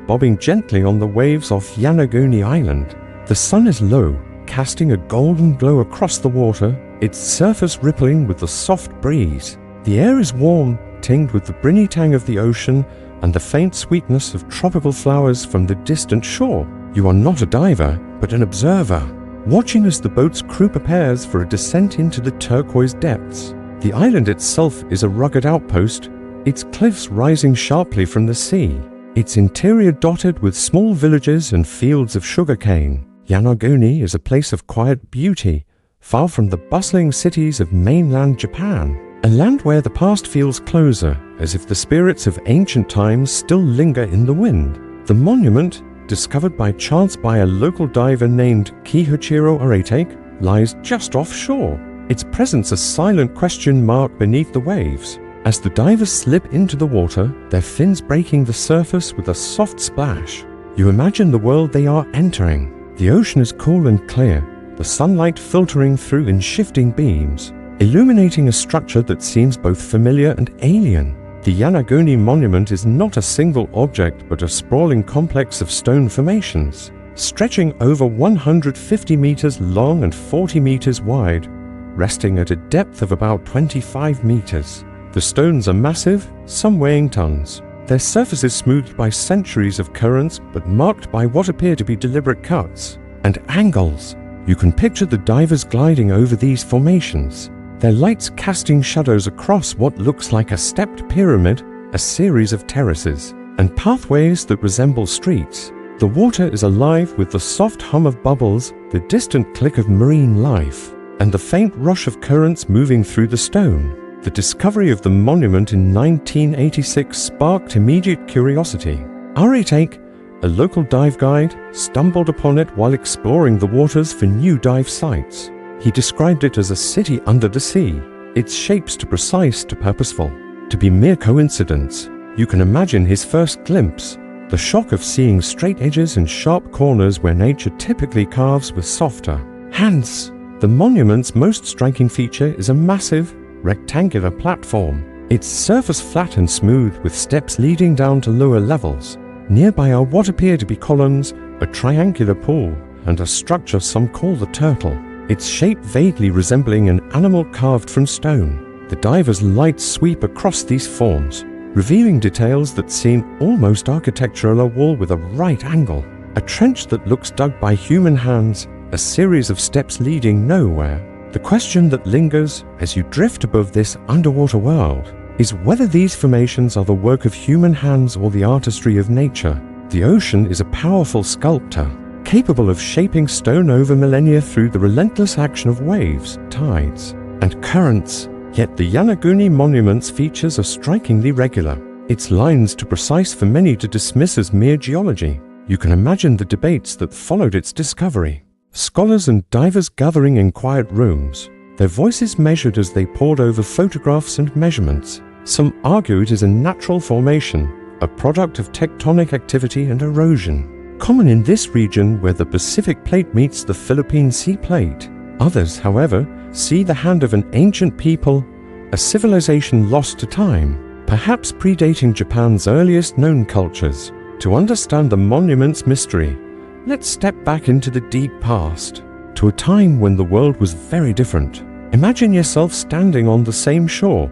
Speaker 1: bobbing gently on the waves off Yonaguni Island. The sun is low, casting a golden glow across the water, its surface rippling with the soft breeze. The air is warm, tinged with the briny tang of the ocean and the faint sweetness of tropical flowers from the distant shore. You are not a diver, but an observer, watching as the boat's crew prepares for a descent into the turquoise depths. The island itself is a rugged outpost, its cliffs rising sharply from the sea, its interior dotted with small villages and fields of sugarcane. Yonaguni is a place of quiet beauty, far from the bustling cities of mainland Japan, a land where the past feels closer, as if the spirits of ancient times still linger in the wind. The monument, discovered by chance by a local diver named Kiichiro Aretake, lies just offshore, its presence a silent question mark beneath the waves. As the divers slip into the water, their fins breaking the surface with a soft splash, you imagine the world they are entering. The ocean is cool and clear, the sunlight filtering through in shifting beams, illuminating a structure that seems both familiar and alien. The Yonaguni Monument is not a single object but a sprawling complex of stone formations, stretching over 150 meters long and 40 meters wide, resting at a depth of about 25 meters. The stones are massive, some weighing tons. Their surface is smoothed by centuries of currents but marked by what appear to be deliberate cuts and angles. You can picture the divers gliding over these formations, their lights casting shadows across what looks like a stepped pyramid, a series of terraces, and pathways that resemble streets. The water is alive with the soft hum of bubbles, the distant click of marine life, and the faint rush of currents moving through the stone. The discovery of the monument in 1986 sparked immediate curiosity. Aretake, a local dive guide, stumbled upon it while exploring the waters for new dive sites. He described it as a city under the sea, its shapes too precise to purposeful, to be mere coincidence. You can imagine his first glimpse, the shock of seeing straight edges and sharp corners where nature typically carves with softer hands. The monument's most striking feature is a massive, rectangular platform, its surface flat and smooth with steps leading down to lower levels. Nearby are what appear to be columns, a triangular pool, and a structure some call the turtle, its shape vaguely resembling an animal carved from stone. The diver's lights sweep across these forms, revealing details that seem almost architectural: a wall with a right angle, a trench that looks dug by human hands, a series of steps leading nowhere. The question that lingers as you drift above this underwater world is whether these formations are the work of human hands or the artistry of nature. The ocean is a powerful sculptor, capable of shaping stone over millennia through the relentless action of waves, tides, and currents. Yet the Yonaguni Monument's features are strikingly regular, its lines too precise for many to dismiss as mere geology. You can imagine the debates that followed its discovery. Scholars and divers gathering in quiet rooms, their voices measured as they pored over photographs and measurements. Some argue it is a natural formation, a product of tectonic activity and erosion, common in this region where the Pacific Plate meets the Philippine Sea Plate. Others, however, see the hand of an ancient people, a civilization lost to time. perhaps predating Japan's earliest known cultures. To understand the monument's mystery, let's step back into the deep past, to a time when the world was very different. Imagine yourself standing on the same shore,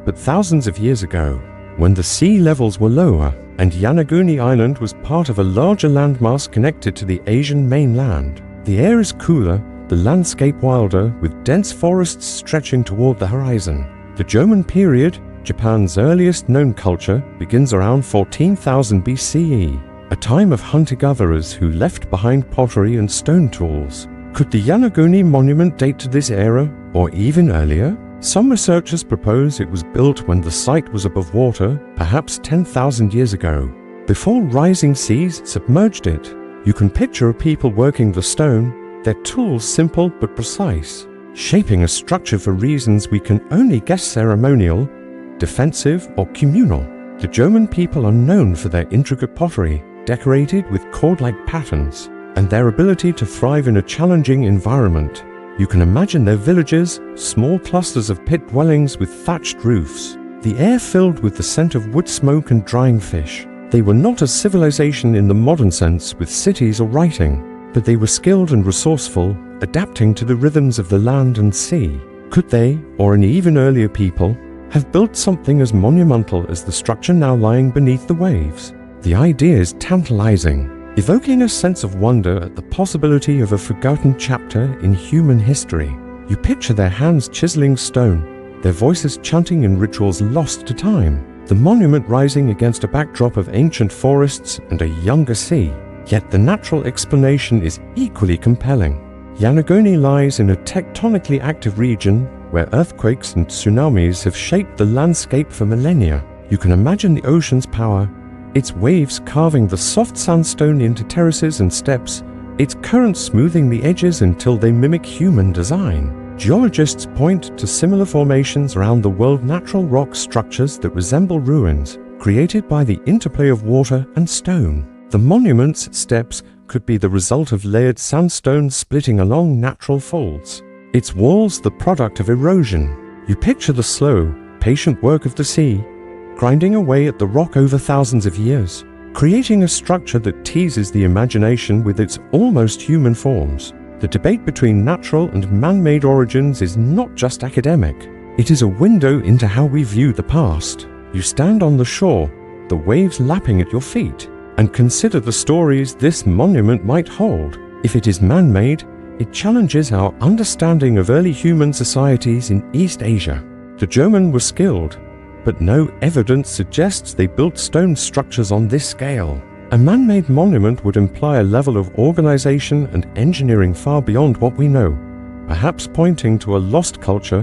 Speaker 1: but thousands of years ago, when the sea levels were lower and Yonaguni Island was part of a larger landmass connected to the Asian mainland. The air is cooler, the landscape wilder, with dense forests stretching toward the horizon. The Edo-period, Japan's earliest known culture, begins around 14,000 BCE, a time of hunter-gatherers who left behind pottery and stone tools. Could the Yonaguni Monument date to this era, or even earlier? Some researchers propose it was built when the site was above water, perhaps 10,000 years ago, before rising seas submerged it. You can picture a people working the stone, their tools simple but precise, shaping a structure for reasons we can only guess: ceremonial, defensive, or communal. The German people are known for their intricate pottery, decorated with cord-like patterns, and their ability to thrive in a challenging environment. You can imagine their villages, small clusters of pit dwellings with thatched roofs, the air filled with the scent of wood smoke and drying fish. They were not a civilization in the modern sense with cities or writing, but they were skilled and resourceful, adapting to the rhythms of the land and sea. Could they, or an even earlier people, have built something as monumental as the structure now lying beneath the waves? The idea is tantalizing, evoking a sense of wonder at the possibility of a forgotten chapter in human history. You picture their hands chiseling stone, their voices chanting in rituals lost to time, the monument rising against a backdrop of ancient forests and a younger sea. Yet the natural explanation is equally compelling. Yonaguni lies in a tectonically active region where earthquakes and tsunamis have shaped the landscape for millennia. You can imagine the ocean's power, its waves carving the soft sandstone into terraces and steps, its currents smoothing the edges until they mimic human design. Geologists point to similar formations around the world: natural rock structures that resemble ruins, created by the interplay of water and stone. The monument's steps could be the result of layered sandstone splitting along natural folds, its walls the product of erosion. You picture the slow, patient work of the sea, grinding away at the rock over thousands of years, creating a structure that teases the imagination with its almost human forms. The debate between natural and man-made origins is not just academic. It is a window into how we view the past. You stand on the shore, the waves lapping at your feet, and consider the stories this monument might hold. If it is man-made, it challenges our understanding of early human societies in East Asia. The German were skilled, but no evidence suggests they built stone structures on this scale. A man-made monument would imply a level of organization and engineering far beyond what we know, perhaps pointing to a lost culture,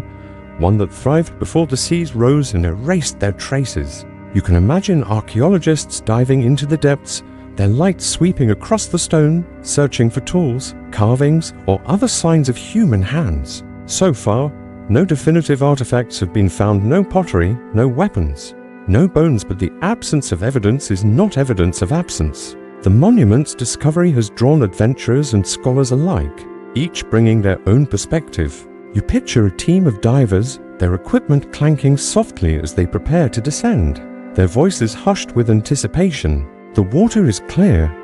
Speaker 1: one that thrived before the seas rose and erased their traces. You can imagine archaeologists diving into the depths, their light sweeping across the stone, searching for tools, carvings, or other signs of human hands. So far, no definitive artifacts have been found, no pottery, no weapons, no bones, but the absence of evidence is not evidence of absence. The monument's discovery has drawn adventurers and scholars alike, each bringing their own perspective. You picture a team of divers, their equipment clanking softly as they prepare to descend, their voices hushed with anticipation. The water is clear,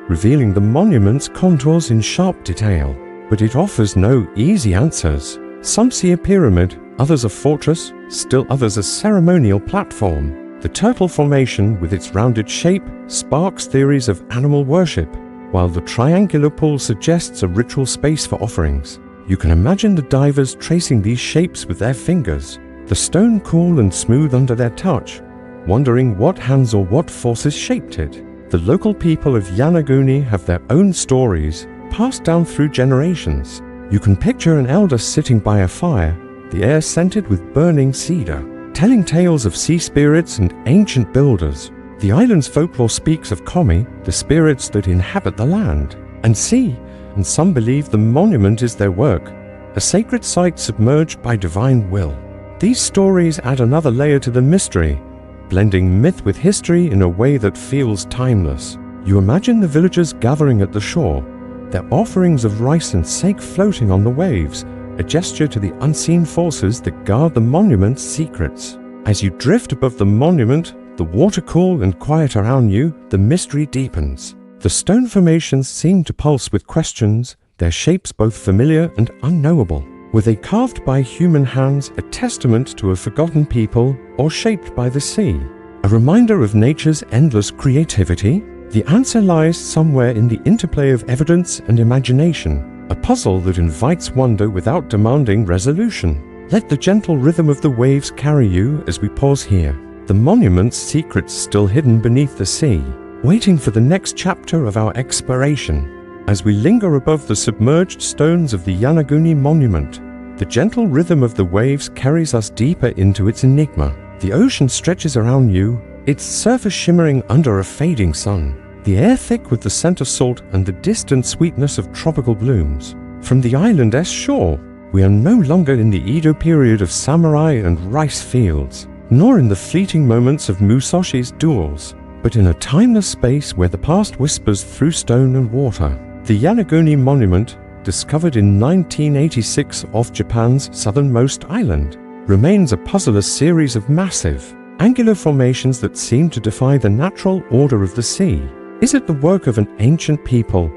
Speaker 1: revealing the monument's contours in sharp detail, but it offers no easy answers. Some see a pyramid, others a fortress, still others a ceremonial platform. The turtle formation, with its rounded shape, sparks theories of animal worship, while the triangular pool suggests a ritual space for offerings. You can imagine the divers tracing these shapes with their fingers, the stone cool and smooth under their touch, wondering what hands or what forces shaped it. The local people of Yonaguni have their own stories, passed down through generations. You can picture an elder sitting by a fire, the air scented with burning cedar, telling tales of sea spirits and ancient builders. The island's folklore speaks of kami, the spirits that inhabit the land and sea, and some believe the monument is their work, a sacred site submerged by divine will. These stories add another layer to the mystery, blending myth with history in a way that feels timeless. You imagine the villagers gathering at the shore, their offerings of rice and sake floating on the waves, a gesture to the unseen forces that guard the monument's secrets. As you drift above the monument, the water cool and quiet around you, the mystery deepens. The stone formations seem to pulse with questions, their shapes both familiar and unknowable. Were they carved by human hands, a testament to a forgotten people, or shaped by the sea? A reminder of nature's endless creativity? The answer lies somewhere in the interplay of evidence and imagination, a puzzle that invites wonder without demanding resolution. Let the gentle rhythm of the waves carry you as we pause here, the monument's secrets still hidden beneath the sea, waiting for the next chapter of our exploration. As we linger above the submerged stones of the Yonaguni Monument, the gentle rhythm of the waves carries us deeper into its enigma. The ocean stretches around you, its surface shimmering under a fading sun, the air thick with the scent of salt and the distant sweetness of tropical blooms. From the island's shore, we are no longer in the Edo period of samurai and rice fields, nor in the fleeting moments of Musashi's duels, but in a timeless space where the past whispers through stone and water. The Yonaguni Monument, discovered in 1986 off Japan's southernmost island, remains a puzzler series of massive, angular formations that seem to defy the natural order of the sea. Is it the work of an ancient people,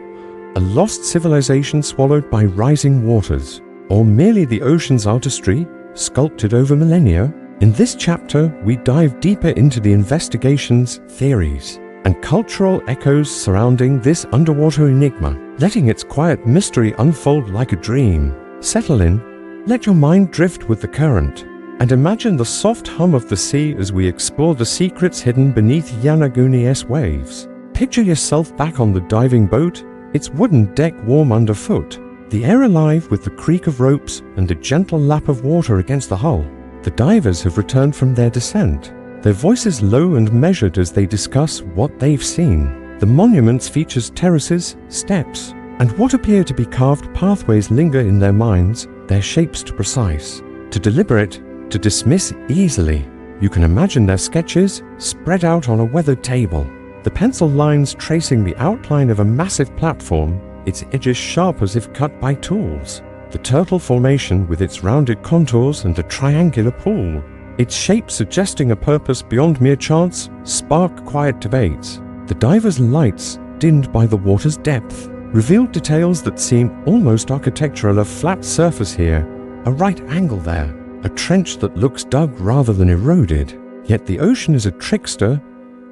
Speaker 1: a lost civilization swallowed by rising waters, or merely the ocean's artistry, sculpted over millennia? In this chapter, we dive deeper into the investigations, theories, and cultural echoes surrounding this underwater enigma, letting its quiet mystery unfold like a dream. Settle in, let your mind drift with the current, and imagine the soft hum of the sea as we explore the secrets hidden beneath Yonaguni's waves. Picture yourself back on the diving boat, its wooden deck warm underfoot, the air alive with the creak of ropes and the gentle lap of water against the hull. The divers have returned from their descent, their voices low and measured as they discuss what they've seen. The monument features terraces, steps, and what appear to be carved pathways linger in their minds, their shapes too precise, to deliberate, to dismiss easily. You can imagine their sketches spread out on a weathered table, the pencil lines tracing the outline of a massive platform, its edges sharp as if cut by tools. The turtle formation with its rounded contours and a triangular pool, its shape suggesting a purpose beyond mere chance, spark quiet debates. The divers' lights, dimmed by the water's depth, revealed details that seem almost architectural. A flat surface here, a right angle there, a trench that looks dug rather than eroded. Yet the ocean is a trickster,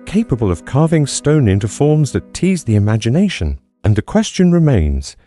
Speaker 1: capable of carving stone into forms that tease the imagination. And the question remains,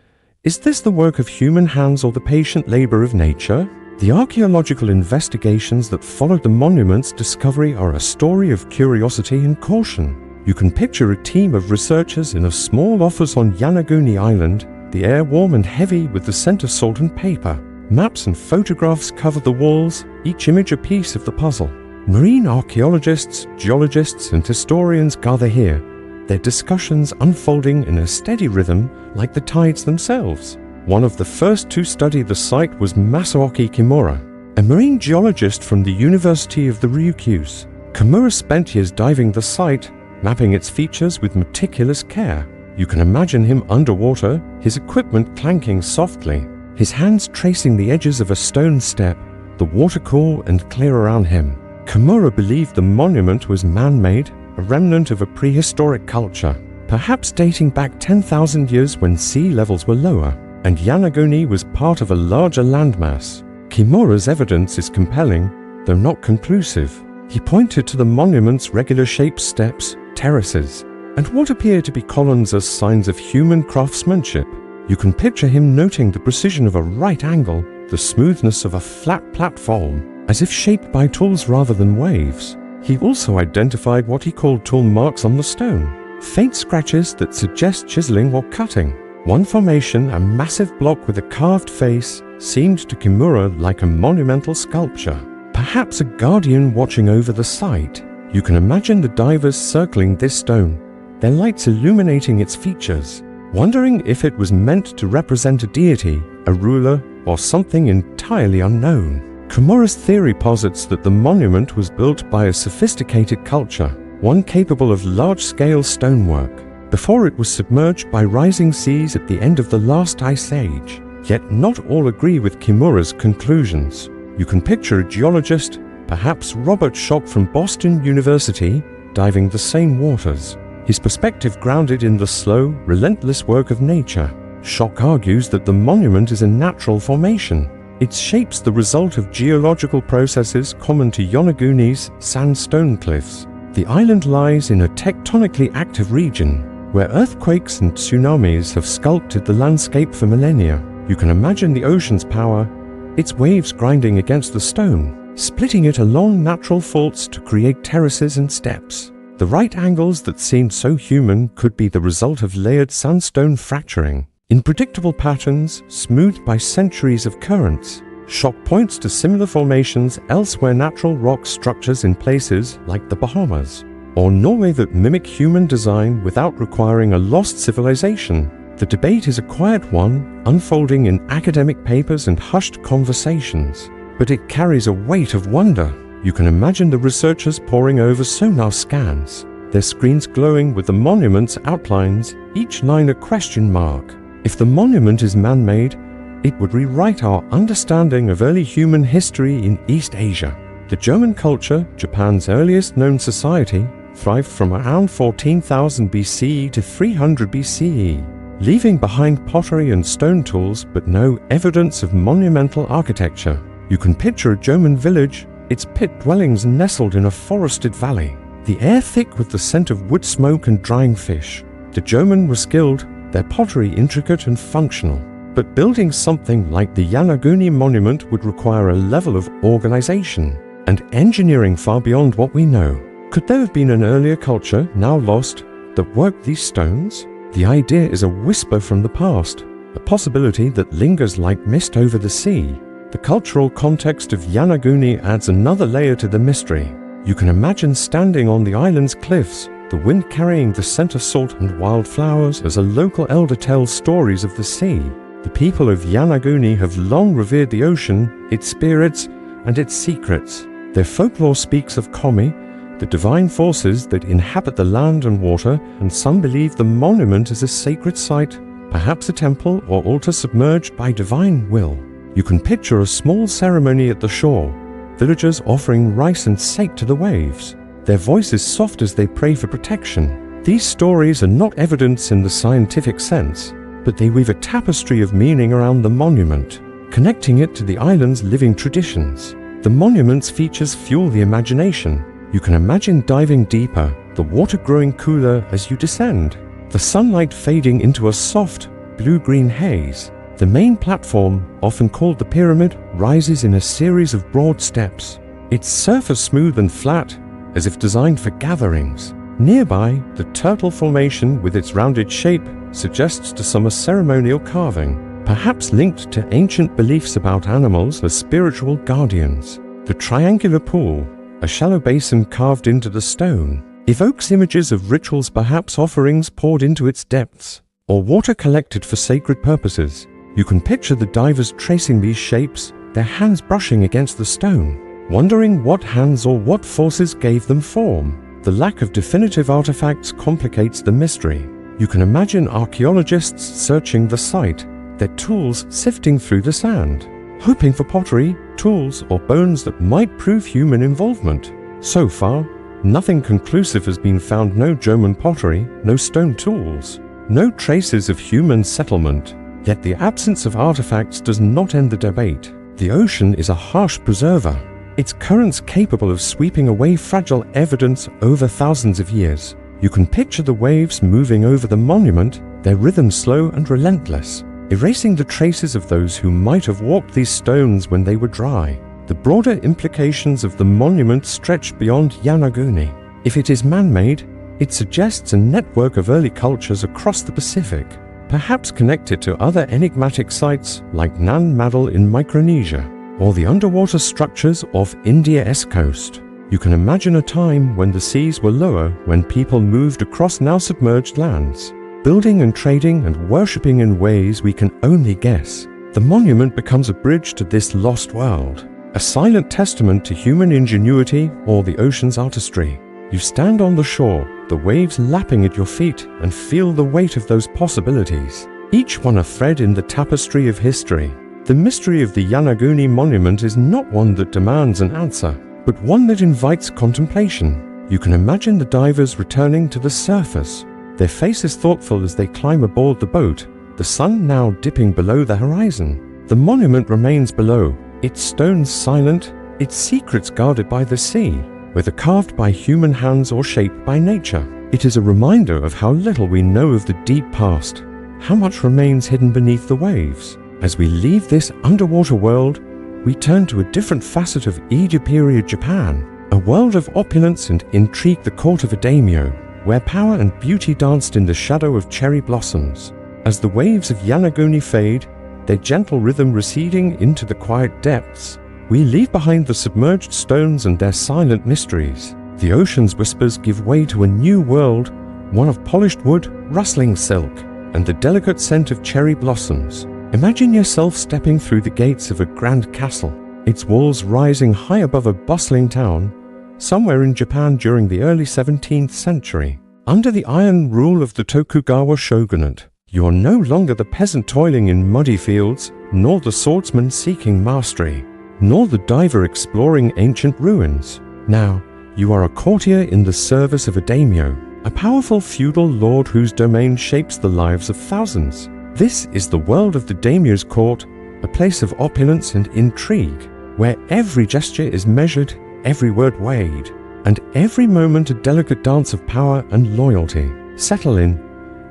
Speaker 1: is this the work of human hands or the patient labor of nature? The archaeological investigations that followed the monument's discovery are a story of curiosity and caution. You can picture a team of researchers in a small office on Yonaguni Island, the air warm and heavy with the scent of salt and paper. Maps and photographs cover the walls, each image a piece of the puzzle. Marine archaeologists, geologists, and historians gather here, their discussions unfolding in a steady rhythm like the tides themselves. One of the first to study the site was Masaoki Kimura, a marine geologist from the University of the Ryukyus. Kimura spent years diving the site, mapping its features with meticulous care. You can imagine him underwater, his equipment clanking softly, his hands tracing the edges of a stone step, the water cool and clear around him. Kimura believed the monument was man-made, a remnant of a prehistoric culture, perhaps dating back 10,000 years when sea levels were lower, and Yonaguni was part of a larger landmass. Kimura's evidence is compelling, though not conclusive. He pointed to the monument's regular-shaped steps, terraces, and what appear to be columns as signs of human craftsmanship. You can picture him noting the precision of a right angle, the smoothness of a flat platform, as if shaped by tools rather than waves. He also identified what he called tool marks on the stone, faint scratches that suggest chiseling or cutting. One formation, a massive block with a carved face, seemed to Kimura like a monumental sculpture, perhaps a guardian watching over the site. You can imagine the divers circling this stone, their lights illuminating its features, wondering if it was meant to represent a deity, a ruler, or something entirely unknown. Kimura's theory posits that the monument was built by a sophisticated culture, one capable of large-scale stonework, before it was submerged by rising seas at the end of the last ice age. Yet not all agree with Kimura's conclusions. You can picture a geologist, perhaps Robert Schoch from Boston University, diving the same waters. His perspective grounded in the slow, relentless work of nature. Schoch argues that the monument is a natural formation. Its shape's the result of geological processes common to Yonaguni's sandstone cliffs. The island lies in a tectonically active region, where earthquakes and tsunamis have sculpted the landscape for millennia. You can imagine the ocean's power, its waves grinding against the stone, splitting it along natural faults to create terraces and steps. The right angles that seemed so human could be the result of layered sandstone fracturing, in predictable patterns smoothed by centuries of currents. Schoch points to similar formations elsewhere, natural rock structures in places like the Bahamas or Norway that mimic human design without requiring a lost civilization. The debate is a quiet one, unfolding in academic papers and hushed conversations, but it carries a weight of wonder. You can imagine the researchers poring over sonar scans, their screens glowing with the monument's outlines, each line a question mark. If the monument is man-made, it would rewrite our understanding of early human history in East Asia. The German culture, Japan's earliest known society, thrived from around 14,000 BCE to 300 BCE, leaving behind pottery and stone tools but no evidence of monumental architecture. You can picture a German village, its pit dwellings nestled in a forested valley, the air thick with the scent of wood smoke and drying fish. The German were skilled, their pottery intricate and functional. But building something like the Yonaguni Monument would require a level of organization and engineering far beyond what we know. Could there have been an earlier culture, now lost, that worked these stones? The idea is a whisper from the past, a possibility that lingers like mist over the sea. The cultural context of Yonaguni adds another layer to the mystery. You can imagine standing on the island's cliffs, the wind carrying the scent of salt and wildflowers as a local elder tells stories of the sea. The people of Yonaguni have long revered the ocean, its spirits, and its secrets. Their folklore speaks of kami, the divine forces that inhabit the land and water, and some believe the monument is a sacred site, perhaps a temple or altar submerged by divine will. You can picture a small ceremony at the shore, villagers offering rice and sake to the waves, their voices soft as they pray for protection. These stories are not evidence in the scientific sense, but they weave a tapestry of meaning around the monument, connecting it to the island's living traditions. The monument's features fuel the imagination. You can imagine diving deeper, the water growing cooler as you descend, the sunlight fading into a soft, blue-green haze. The main platform, often called the pyramid, rises in a series of broad steps, its surface smooth and flat, as if designed for gatherings. Nearby, the turtle formation with its rounded shape suggests to some a ceremonial carving, perhaps linked to ancient beliefs about animals as spiritual guardians. The triangular pool, a shallow basin carved into the stone, evokes images of rituals, perhaps offerings poured into its depths, or water collected for sacred purposes. You can picture the divers tracing these shapes, their hands brushing against the stone, wondering what hands or what forces gave them form. The lack of definitive artifacts complicates the mystery. You can imagine archaeologists searching the site, their tools sifting through the sand, hoping for pottery, tools, or bones that might prove human involvement. So far, nothing conclusive has been found. No German pottery, no stone tools, no traces of human settlement. Yet the absence of artifacts does not end the debate. The ocean is a harsh preserver, its currents capable of sweeping away fragile evidence over thousands of years. You can picture the waves moving over the monument, their rhythm slow and relentless, erasing the traces of those who might have walked these stones when they were dry. The broader implications of the monument stretch beyond Yonaguni. If it is man-made, it suggests a network of early cultures across the Pacific, perhaps connected to other enigmatic sites like Nan Madol in Micronesia, or the underwater structures off India's coast. You can imagine a time when the seas were lower, when people moved across now submerged lands, building and trading and worshipping in ways we can only guess. The monument becomes a bridge to this lost world, a silent testament to human ingenuity or the ocean's artistry. You stand on the shore, the waves lapping at your feet, and feel the weight of those possibilities, each one a thread in the tapestry of history. The mystery of the Yonaguni Monument is not one that demands an answer. but one that invites contemplation. You can imagine the divers returning to the surface, their faces thoughtful as they climb aboard the boat, the sun now dipping below the horizon. The monument remains below, its stones silent, its secrets guarded by the sea, whether carved by human hands or shaped by nature. It is a reminder of how little we know of the deep past, how much remains hidden beneath the waves. As we leave this underwater world, we turn to a different facet of Edo-period Japan, a world of opulence and intrigue, the court of a daimyo, where power and beauty danced in the shadow of cherry blossoms. As the waves of Yonaguni fade, their gentle rhythm receding into the quiet depths, we leave behind the submerged stones and their silent mysteries. The ocean's whispers give way to a new world, one of polished wood, rustling silk, and the delicate scent of cherry blossoms. Imagine yourself stepping through the gates of a grand castle, its walls rising high above a bustling town, somewhere in Japan during the early 17th century. Under the iron rule of the Tokugawa shogunate, you are no longer the peasant toiling in muddy fields, nor the swordsman seeking mastery, nor the diver exploring ancient ruins. Now, you are a courtier in the service of a daimyo, a powerful feudal lord whose domain shapes the lives of thousands. This is the world of the daimyo's court, a place of opulence and intrigue, where every gesture is measured, every word weighed, and every moment a delicate dance of power and loyalty. Settle in.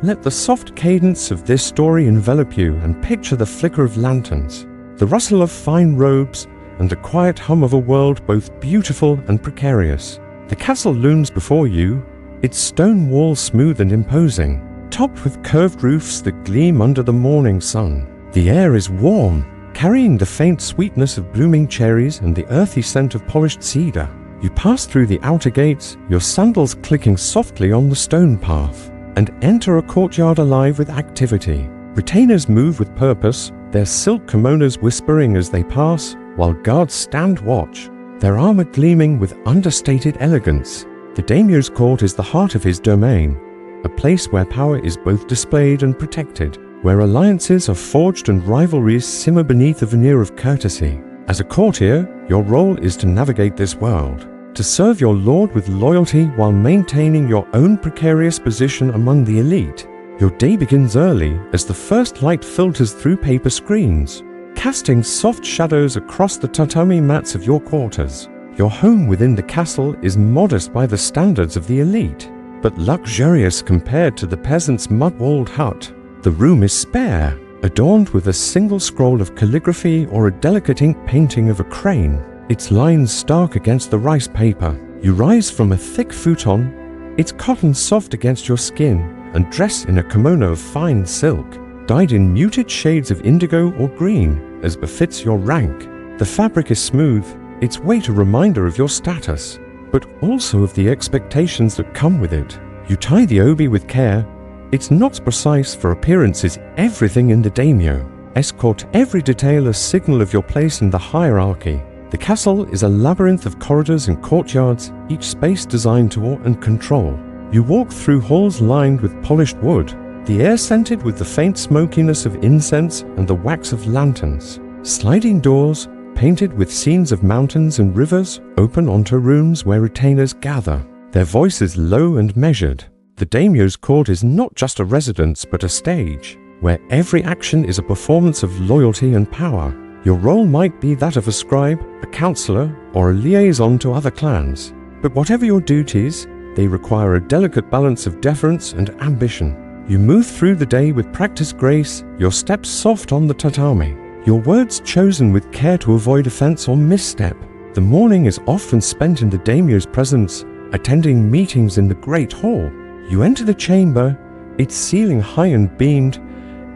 Speaker 1: Let the soft cadence of this story envelop you, and picture the flicker of lanterns, the rustle of fine robes, and the quiet hum of a world both beautiful and precarious. The castle looms before you, its stone walls smooth and imposing, topped with curved roofs that gleam under the morning sun. The air is warm, carrying the faint sweetness of blooming cherries and the earthy scent of polished cedar. You pass through the outer gates, your sandals clicking softly on the stone path, and enter a courtyard alive with activity. Retainers move with purpose, their silk kimonos whispering as they pass, while guards stand watch, their armor gleaming with understated elegance. The daimyo's court is the heart of his domain, a place where power is both displayed and protected, where alliances are forged and rivalries simmer beneath a veneer of courtesy. As a courtier, your role is to navigate this world, to serve your lord with loyalty while maintaining your own precarious position among the elite. Your day begins early as the first light filters through paper screens, casting soft shadows across the tatami mats of your quarters. Your home within the castle is modest by the standards of the elite, but luxurious compared to the peasant's mud-walled hut. The room is spare, adorned with a single scroll of calligraphy or a delicate ink painting of a crane, its lines stark against the rice paper. You rise from a thick futon, its cotton soft against your skin, and dress in a kimono of fine silk, dyed in muted shades of indigo or green, as befits your rank. The fabric is smooth, its weight a reminder of your status, but also of the expectations that come with it. You tie the obi with care, its knots precise, for appearance is everything in the daimyo. Escort every detail a signal of your place in the hierarchy. The castle is a labyrinth of corridors and courtyards, each space designed to awe and control. You walk through halls lined with polished wood, the air scented with the faint smokiness of incense and the wax of lanterns. Sliding doors, painted with scenes of mountains and rivers, open onto rooms where retainers gather, their voices low and measured. The daimyo's court is not just a residence but a stage, where every action is a performance of loyalty and power. Your role might be that of a scribe, a counselor, or a liaison to other clans, but whatever your duties, they require a delicate balance of deference and ambition. You move through the day with practiced grace, your steps soft on the tatami, your words chosen with care to avoid offense or misstep. The morning is often spent in the daimyo's presence, attending meetings in the great hall. You enter the chamber, its ceiling high and beamed,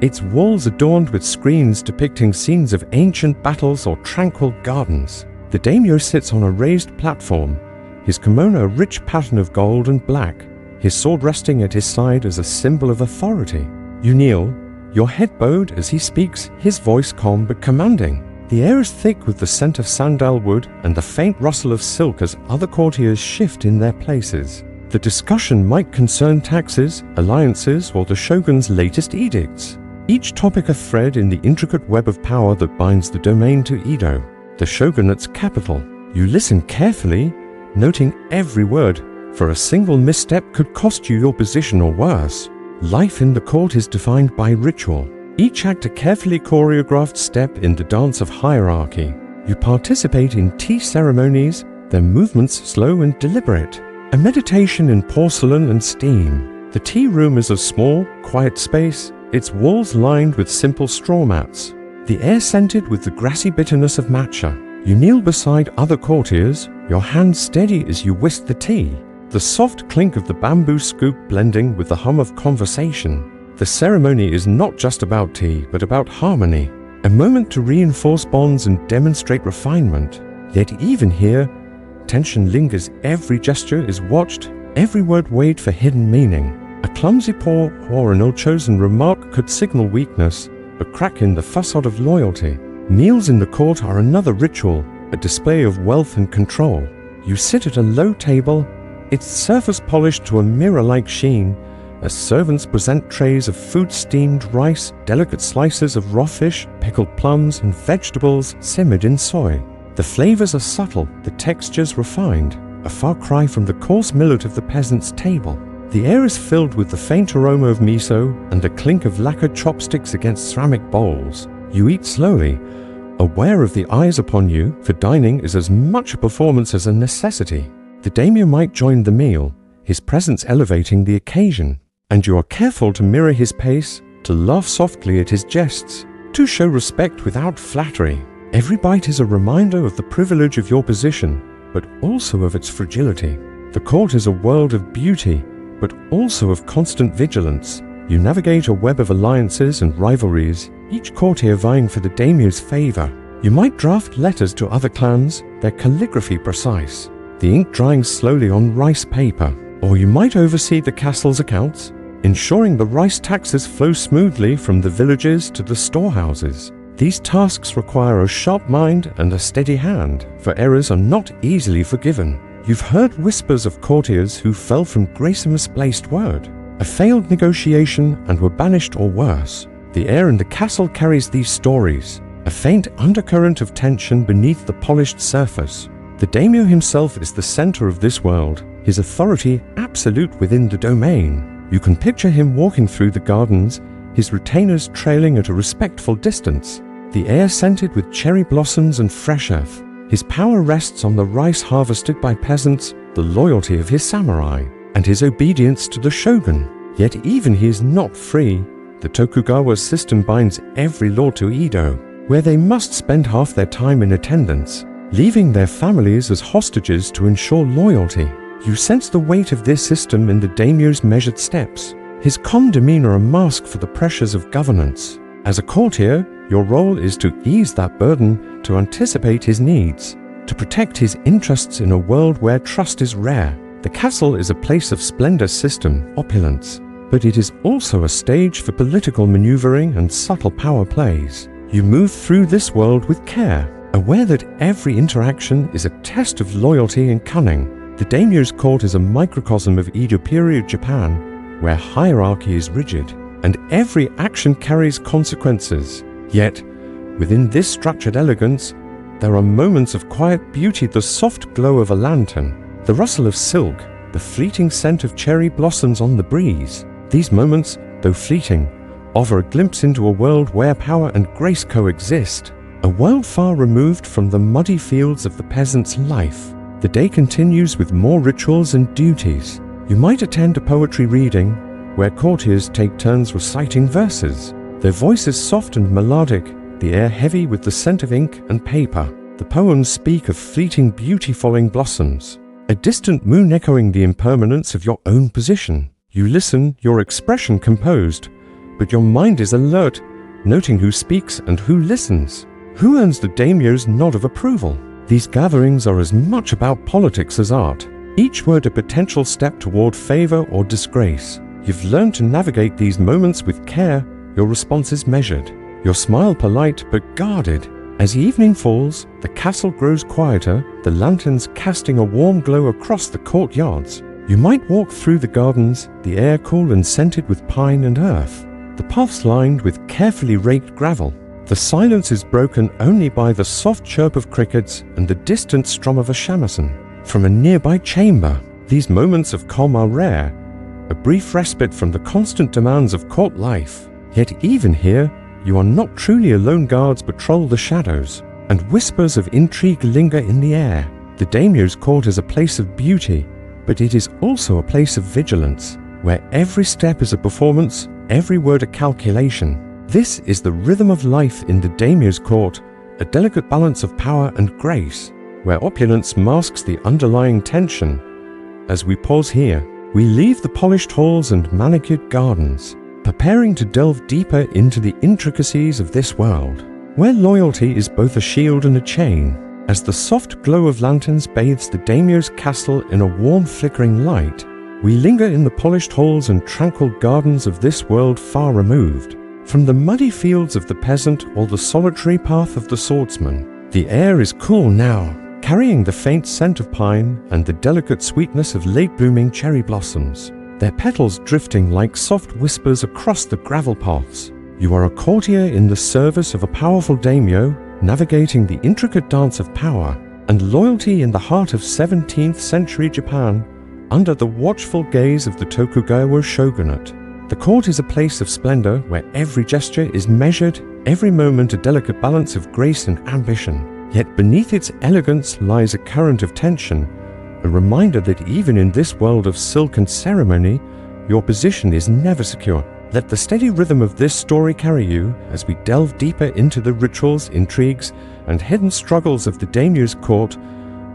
Speaker 1: its walls adorned with screens depicting scenes of ancient battles or tranquil gardens. The daimyo sits on a raised platform, his kimono a rich pattern of gold and black, his sword resting at his side as a symbol of authority. You kneel, your head bowed as he speaks, his voice calm but commanding. The air is thick with the scent of sandalwood and the faint rustle of silk as other courtiers shift in their places. The discussion might concern taxes, alliances, or the shogun's latest edicts, each topic a thread in the intricate web of power that binds the domain to Edo, the shogunate's capital. You listen carefully, noting every word, for a single misstep could cost you your position or worse. Life in the court is defined by ritual, each act a carefully choreographed step in the dance of hierarchy. You participate in tea ceremonies, their movements slow and deliberate, a meditation in porcelain and steam. The tea room is a small, quiet space, its walls lined with simple straw mats, the air scented with the grassy bitterness of matcha. You kneel beside other courtiers, your hands steady as you whisk the tea, the soft clink of the bamboo scoop blending with the hum of conversation. The ceremony is not just about tea, but about harmony, a moment to reinforce bonds and demonstrate refinement. Yet even here, tension lingers. Every gesture is watched, every word weighed for hidden meaning. A clumsy paw or an ill-chosen remark could signal weakness, a crack in the facade of loyalty. Meals in the court are another ritual, a display of wealth and control. You sit at a low table, its surface polished to a mirror-like sheen, as servants present trays of food-steamed rice, delicate slices of raw fish, pickled plums, and vegetables simmered in soy. The flavors are subtle, the textures refined, a far cry from the coarse millet of the peasant's table. The air is filled with the faint aroma of miso and the clink of lacquered chopsticks against ceramic bowls. You eat slowly, aware of the eyes upon you, for dining is as much a performance as a necessity. The daimyo might join the meal, his presence elevating the occasion, and you are careful to mirror his pace, to laugh softly at his jests, to show respect without flattery. Every bite is a reminder of the privilege of your position, but also of its fragility. The court is a world of beauty, but also of constant vigilance. You navigate a web of alliances and rivalries, each courtier vying for the daimyo's favor. You might draft letters to other clans, their calligraphy precise, the ink drying slowly on rice paper. Or you might oversee the castle's accounts, ensuring the rice taxes flow smoothly from the villages to the storehouses. These tasks require a sharp mind and a steady hand, for errors are not easily forgiven. You've heard whispers of courtiers who fell from grace a misplaced word, a failed negotiation, and were banished or worse. The air in the castle carries these stories, a faint undercurrent of tension beneath the polished surface. The daimyo himself is the center of this world, his authority absolute within the domain. You can picture him walking through the gardens, his retainers trailing at a respectful distance, the air scented with cherry blossoms and fresh earth. His power rests on the rice harvested by peasants, the loyalty of his samurai, and his obedience to the shogun. Yet even he is not free. The Tokugawa system binds every lord to Edo, where they must spend half their time in attendance, leaving their families as hostages to ensure loyalty. You sense the weight of this system in the daimyo's measured steps, his calm demeanor a mask for the pressures of governance. As a courtier, your role is to ease that burden, to anticipate his needs, to protect his interests in a world where trust is rare. The castle is a place of splendor, system, opulence, but it is also a stage for political maneuvering and subtle power plays. You move through this world with care, aware that every interaction is a test of loyalty and cunning. The daimyo's court is a microcosm of Edo-period Japan, where hierarchy is rigid, and every action carries consequences. Yet, within this structured elegance, there are moments of quiet beauty, the soft glow of a lantern, the rustle of silk, the fleeting scent of cherry blossoms on the breeze. These moments, though fleeting, offer a glimpse into a world where power and grace coexist, a world far removed from the muddy fields of the peasant's life. The day continues with more rituals and duties. You might attend a poetry reading, where courtiers take turns reciting verses, their voices soft and melodic, the air heavy with the scent of ink and paper. The poems speak of fleeting beauty falling blossoms, a distant moon echoing the impermanence of your own position. You listen, your expression composed, but your mind is alert, noting who speaks and who listens, who earns the daimyo's nod of approval. These gatherings are as much about politics as art, each word a potential step toward favor or disgrace. You've learned to navigate these moments with care, your response is measured, your smile polite but guarded. As evening falls, the castle grows quieter, the lanterns casting a warm glow across the courtyards. You might walk through the gardens, the air cool and scented with pine and earth, the paths lined with carefully raked gravel. The silence is broken only by the soft chirp of crickets and the distant strum of a shamisen from a nearby chamber. These moments of calm are rare, a brief respite from the constant demands of court life. Yet even here, you are not truly alone. Guards patrol the shadows, and whispers of intrigue linger in the air. The daimyo's court is a place of beauty, but it is also a place of vigilance, where every step is a performance, every word a calculation. This is the rhythm of life in the daimyo's court, a delicate balance of power and grace, where opulence masks the underlying tension. As we pause here, we leave the polished halls and manicured gardens, preparing to delve deeper into the intricacies of this world, where loyalty is both a shield and a chain. As the soft glow of lanterns bathes the daimyo's castle in a warm flickering light, we linger in the polished halls and tranquil gardens of this world far removed from the muddy fields of the peasant or the solitary path of the swordsman. The air is cool now, carrying the faint scent of pine and the delicate sweetness of late-blooming cherry blossoms, their petals drifting like soft whispers across the gravel paths. You are a courtier in the service of a powerful daimyo, navigating the intricate dance of power and loyalty in the heart of 17th century Japan, under the watchful gaze of the Tokugawa shogunate. The court is a place of splendor where every gesture is measured, every moment a delicate balance of grace and ambition. Yet beneath its elegance lies a current of tension, a reminder that even in this world of silk and ceremony, your position is never secure. Let the steady rhythm of this story carry you as we delve deeper into the rituals, intrigues, and hidden struggles of the daimyo's court,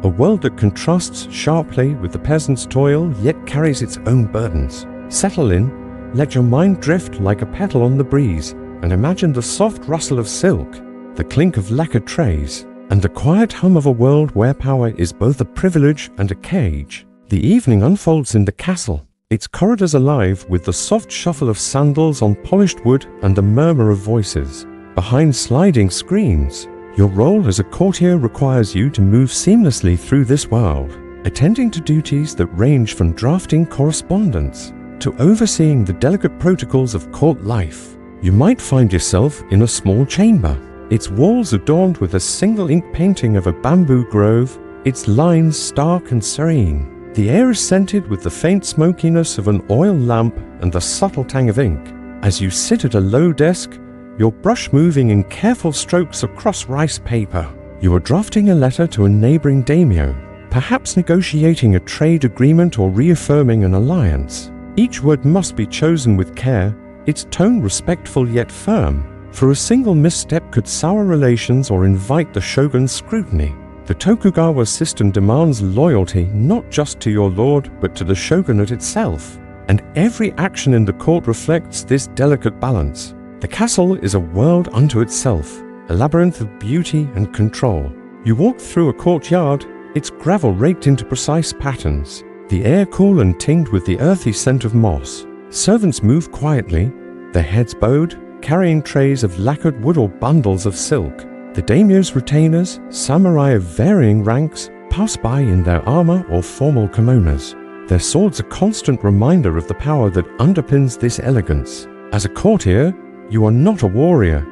Speaker 1: a world that contrasts sharply with the peasant's toil yet carries its own burdens. Settle in, let your mind drift like a petal on the breeze, and imagine the soft rustle of silk, the clink of lacquered trays, and the quiet hum of a world where power is both a privilege and a cage. The evening unfolds in the castle, its corridors alive with the soft shuffle of sandals on polished wood and the murmur of voices. Behind sliding screens, your role as a courtier requires you to move seamlessly through this world, attending to duties that range from drafting correspondence to overseeing the delicate protocols of court life. You might find yourself in a small chamber, its walls adorned with a single ink painting of a bamboo grove, its lines stark and serene. The air is scented with the faint smokiness of an oil lamp and the subtle tang of ink. As you sit at a low desk, your brush moving in careful strokes across rice paper, you are drafting a letter to a neighboring daimyo, perhaps negotiating a trade agreement or reaffirming an alliance. Each word must be chosen with care, its tone respectful yet firm, for a single misstep could sour relations or invite the shogun's scrutiny. The Tokugawa system demands loyalty not just to your lord but to the shogunate itself, and every action in the court reflects this delicate balance. The castle is a world unto itself, a labyrinth of beauty and control. You walk through a courtyard, its gravel raked into precise patterns, the air cool and tinged with the earthy scent of moss. Servants move quietly, their heads bowed, carrying trays of lacquered wood or bundles of silk. The daimyo's retainers, samurai of varying ranks, pass by in their armor or formal kimonos, their swords a constant reminder of the power that underpins this elegance. As a courtier, you are not a warrior,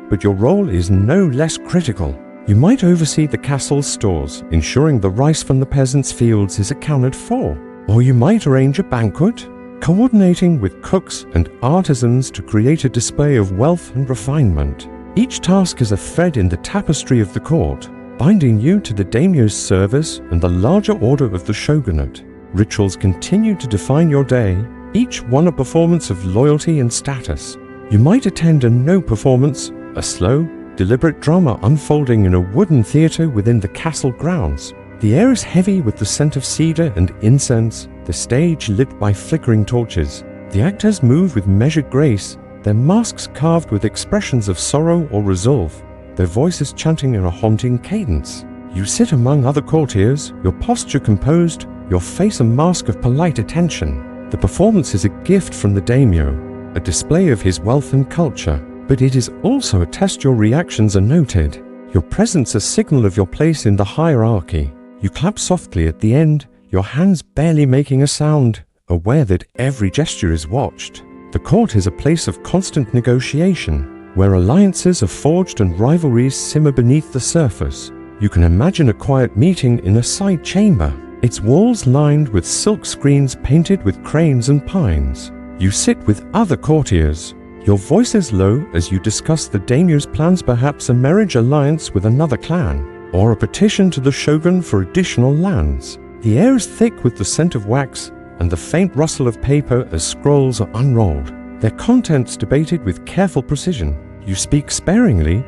Speaker 1: but your role is no less critical. You might oversee the castle's stores, ensuring the rice from the peasants' fields is accounted for. Or you might arrange a banquet, coordinating with cooks and artisans to create a display of wealth and refinement. Each task is a thread in the tapestry of the court, binding you to the daimyo's service and the larger order of the shogunate. Rituals continue to define your day, each one a performance of loyalty and status. You might attend a no performance, a slow, deliberate drama unfolding in a wooden theater within the castle grounds. The air is heavy with the scent of cedar and incense, the stage lit by flickering torches. The actors move with measured grace, their masks carved with expressions of sorrow or resolve, their voices chanting in a haunting cadence. You sit among other courtiers, your posture composed, your face a mask of polite attention. The performance is a gift from the daimyo, a display of his wealth and culture, but it is also a test your reactions are noted, your presence a signal of your place in the hierarchy. You clap softly at the end, your hands barely making a sound, aware that every gesture is watched. The court is a place of constant negotiation, where alliances are forged and rivalries simmer beneath the surface. You can imagine a quiet meeting in a side chamber, its walls lined with silk screens painted with cranes and pines. You sit with other courtiers, your voices low as you discuss the daimyo's plans, perhaps a marriage alliance with another clan, or a petition to the shogun for additional lands. The air is thick with the scent of wax and the faint rustle of paper as scrolls are unrolled, their contents debated with careful precision. You speak sparingly,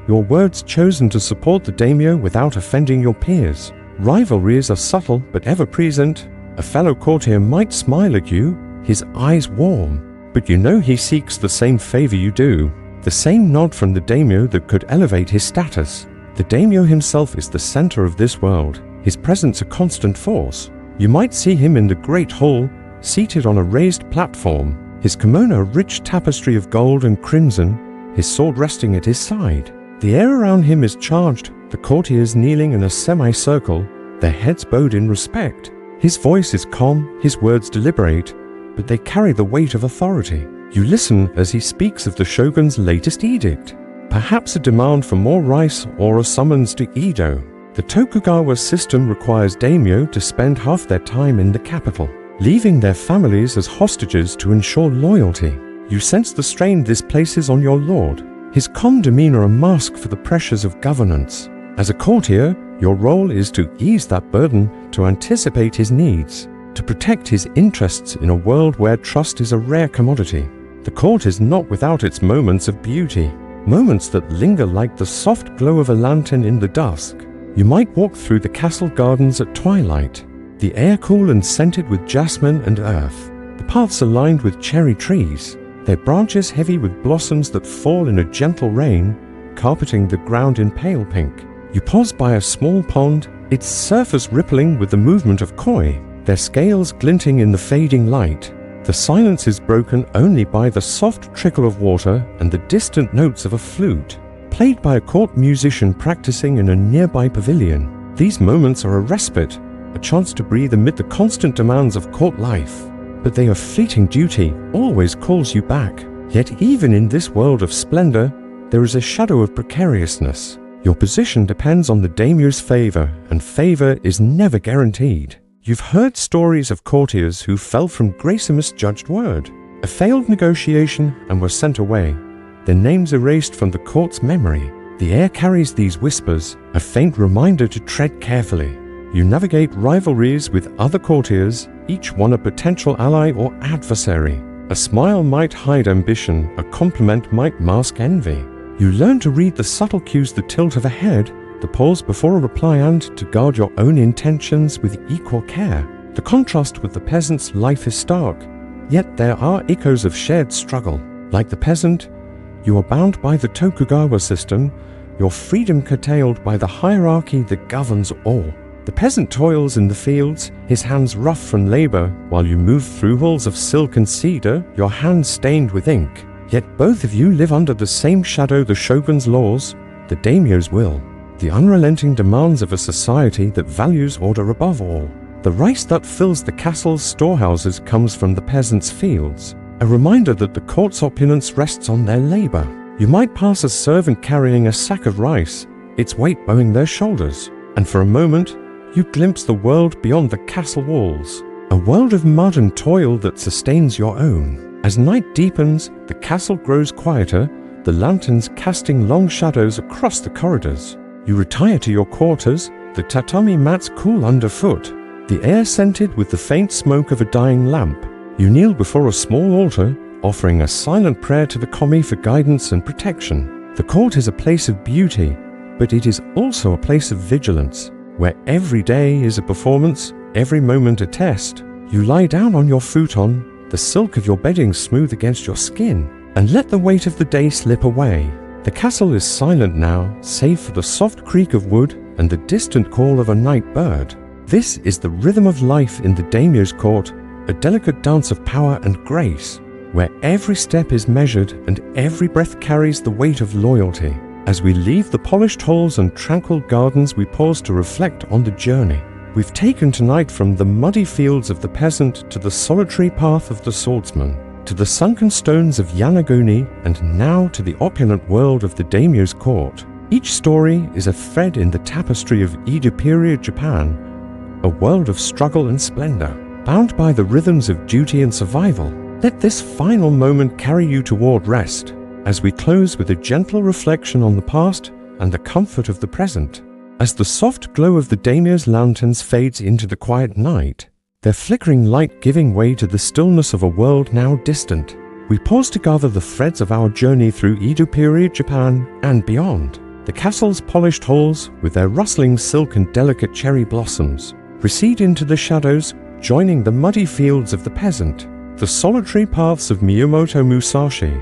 Speaker 1: your words chosen to support the daimyo without offending your peers. Rivalries are subtle but ever present. A fellow courtier might smile at you, his eyes warm, but you know he seeks the same favor you do, the same nod from the daimyo that could elevate his status. The daimyo himself is the center of this world, his presence a constant force. You might see him in the great hall, seated on a raised platform, his kimono a rich tapestry of gold and crimson, his sword resting at his side. The air around him is charged, the courtiers kneeling in a semicircle, their heads bowed in respect. His voice is calm, his words deliberate, but they carry the weight of authority. You listen as he speaks of the shogun's latest edict, perhaps a demand for more rice or a summons to Edo. The Tokugawa system requires daimyo to spend half their time in the capital, leaving their families as hostages to ensure loyalty. You sense the strain this places on your lord, his calm demeanor a mask for the pressures of governance. As a courtier, your role is to ease that burden, to anticipate his needs, to protect his interests in a world where trust is a rare commodity. The court is not without its moments of beauty, moments that linger like the soft glow of a lantern in the dusk. You might walk through the castle gardens at twilight, the air cool and scented with jasmine and earth. The paths are lined with cherry trees, their branches heavy with blossoms that fall in a gentle rain, carpeting the ground in pale pink. You pause by a small pond, its surface rippling with the movement of koi, their scales glinting in the fading light. The silence is broken only by the soft trickle of water and the distant notes of a flute, played by a court musician practicing in a nearby pavilion. These moments are a respite, a chance to breathe amid the constant demands of court life. But they are fleeting. Duty always calls you back. Yet even in this world of splendor, there is a shadow of precariousness. Your position depends on the daimyo's favor, and favor is never guaranteed. You've heard stories of courtiers who fell from grace a misjudged word, a failed negotiation, and were sent away, their names erased from the court's memory. The air carries these whispers, a faint reminder to tread carefully. You navigate rivalries with other courtiers, each one a potential ally or adversary. A smile might hide ambition, a compliment might mask envy. You learn to read the subtle cues, the tilt of a head, the pause before a reply, and to guard your own intentions with equal care. The contrast with the peasant's life is stark, yet there are echoes of shared struggle. Like the peasant, you are bound by the Tokugawa system, your freedom curtailed by the hierarchy that governs all. The peasant toils in the fields, his hands rough from labor, while you move through halls of silk and cedar, your hands stained with ink. Yet both of you live under the same shadow, the shogun's laws, the daimyo's will, the unrelenting demands of a society that values order above all. The rice that fills the castle's storehouses comes from the peasants' fields, a reminder that the court's opulence rests on their labor. You might pass a servant carrying a sack of rice, its weight bowing their shoulders, and for a moment, you glimpse the world beyond the castle walls, a world of mud and toil that sustains your own. As night deepens, the castle grows quieter, the lanterns casting long shadows across the corridors. You retire to your quarters, the tatami mats cool underfoot, the air scented with the faint smoke of a dying lamp. You kneel before a small altar, offering a silent prayer to the kami for guidance and protection. The court is a place of beauty, but it is also a place of vigilance, where every day is a performance, every moment a test. You lie down on your futon, the silk of your bedding smooth against your skin, and let the weight of the day slip away. The castle is silent now, save for the soft creak of wood and the distant call of a night bird. This is the rhythm of life in the daimyo's court, a delicate dance of power and grace, where every step is measured and every breath carries the weight of loyalty. As we leave the polished halls and tranquil gardens, we pause to reflect on the journey we've taken tonight, from the muddy fields of the peasant to the solitary path of the swordsman, to the sunken stones of Yonaguni, and now to the opulent world of the daimyo's court. Each story is a thread in the tapestry of Edo-period Japan, a world of struggle and splendor, bound by the rhythms of duty and survival. Let this final moment carry you toward rest, as we close with a gentle reflection on the past and the comfort of the present. As the soft glow of the daimyo's lanterns fades into the quiet night, their flickering light giving way to the stillness of a world now distant, we pause to gather the threads of our journey through Edo-period Japan and beyond. The castle's polished halls, with their rustling silk and delicate cherry blossoms, recede into the shadows, joining the muddy fields of the peasant, the solitary paths of Miyamoto Musashi,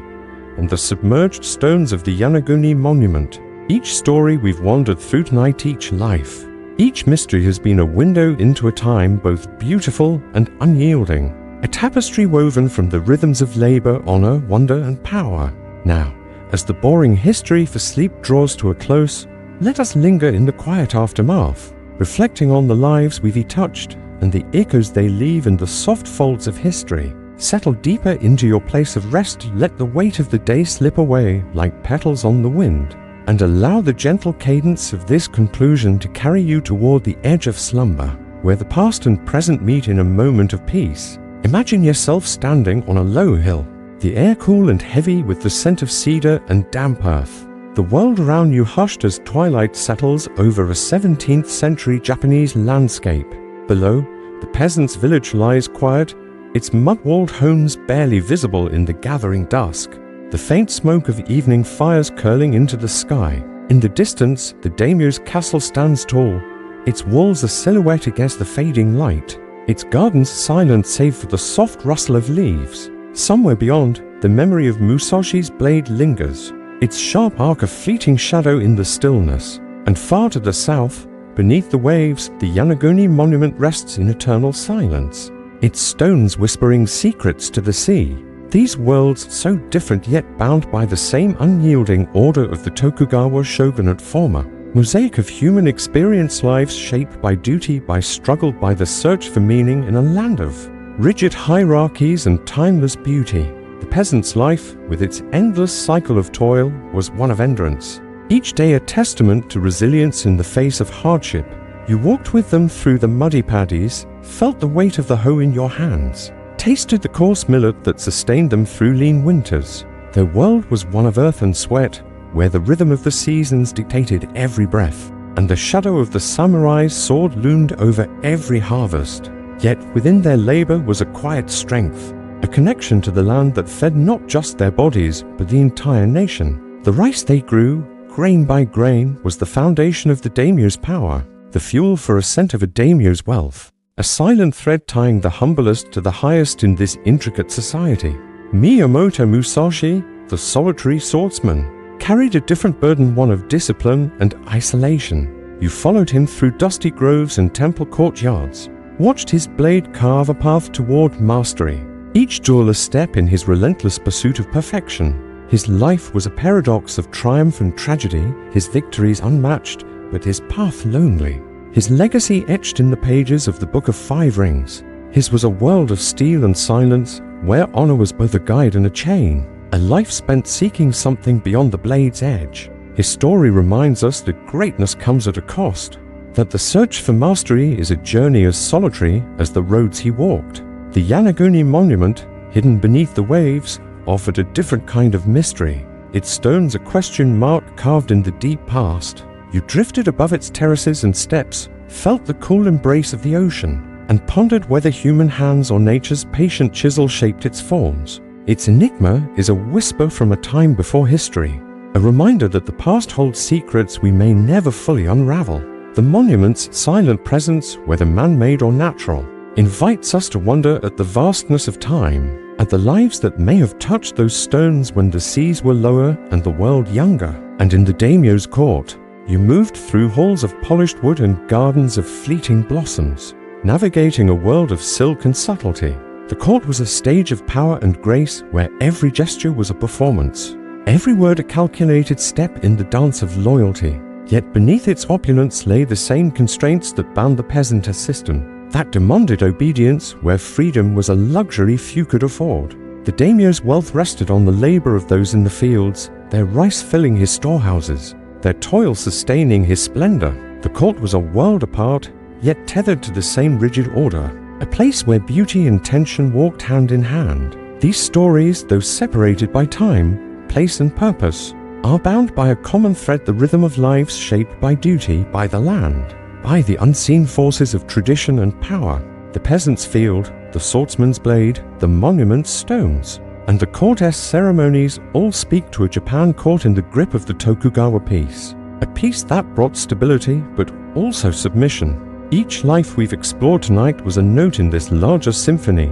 Speaker 1: and the submerged stones of the Yonaguni Monument. Each story we've wandered through tonight, each life, each mystery has been a window into a time both beautiful and unyielding, a tapestry woven from the rhythms of labor, honor, wonder, and power. Now, as the boring history for sleep draws to a close, let us linger in the quiet aftermath, reflecting on the lives we've touched and the echoes they leave in the soft folds of history. Settle deeper into your place of rest, let the weight of the day slip away like petals on the wind, and allow the gentle cadence of this conclusion to carry you toward the edge of slumber, where the past and present meet in a moment of peace. Imagine yourself standing on a low hill, the air cool and heavy with the scent of cedar and damp earth. The world around you hushed as twilight settles over a 17th century Japanese landscape. Below, the peasant's village lies quiet, its mud-walled homes barely visible in the gathering dusk, the faint smoke of evening fires curling into the sky. In the distance, the daimyo's castle stands tall, its walls a silhouette against the fading light, its gardens silent save for the soft rustle of leaves. Somewhere beyond, the memory of Musashi's blade lingers, its sharp arc a fleeting shadow in the stillness. And far to the south, beneath the waves, the Yonaguni Monument rests in eternal silence, its stones whispering secrets to the sea. These worlds, so different yet bound by the same unyielding order of the Tokugawa shogunate former, mosaic of human experience, lives shaped by duty, by struggle, by the search for meaning in a land of rigid hierarchies and timeless beauty. The peasant's life, with its endless cycle of toil, was one of endurance, each day a testament to resilience in the face of hardship. You walked with them through the muddy paddies, felt the weight of the hoe in your hands, tasted the coarse millet that sustained them through lean winters. Their world was one of earth and sweat, where the rhythm of the seasons dictated every breath, and the shadow of the samurai's sword loomed over every harvest. Yet within their labor was a quiet strength, a connection to the land that fed not just their bodies, but the entire nation. The rice they grew, grain by grain, was the foundation of the daimyo's power, the fuel for a cent of a daimyo's wealth, a silent thread tying the humblest to the highest in this intricate society. Miyamoto Musashi, the solitary swordsman, carried a different burden, one of discipline and isolation. You followed him through dusty groves and temple courtyards, watched his blade carve a path toward mastery, each jewel a step in his relentless pursuit of perfection. His life was a paradox of triumph and tragedy, his victories unmatched, but his path lonely, his legacy etched in the pages of the Book of Five Rings. His was a world of steel and silence, where honor was both a guide and a chain, a life spent seeking something beyond the blade's edge. His story reminds us that greatness comes at a cost, that the search for mastery is a journey as solitary as the roads he walked. The Yonaguni Monument, hidden beneath the waves, offered a different kind of mystery, its stones a question mark carved in the deep past. You drifted above its terraces and steps, felt the cool embrace of the ocean, and pondered whether human hands or nature's patient chisel shaped its forms. Its enigma is a whisper from a time before history, a reminder that the past holds secrets we may never fully unravel. The monument's silent presence, whether man-made or natural, invites us to wonder at the vastness of time, at the lives that may have touched those stones when the seas were lower and the world younger. And in the daimyo's court, you moved through halls of polished wood and gardens of fleeting blossoms, navigating a world of silk and subtlety. The court was a stage of power and grace where every gesture was a performance, every word a calculated step in the dance of loyalty. Yet beneath its opulence lay the same constraints that bound the peasant system, that demanded obedience where freedom was a luxury few could afford. The daimyo's wealth rested on the labor of those in the fields, their rice filling his storehouses, their toil sustaining his splendor. The court was a world apart, yet tethered to the same rigid order, a place where beauty and tension walked hand in hand. These stories, though separated by time, place and purpose, are bound by a common thread, the rhythm of lives shaped by duty, by the land, by the unseen forces of tradition and power. The peasant's field, the swordsman's blade, the monument's stones, and the court-esque ceremonies all speak to a Japan caught in the grip of the Tokugawa peace. A peace that brought stability, but also submission. Each life we've explored tonight was a note in this larger symphony,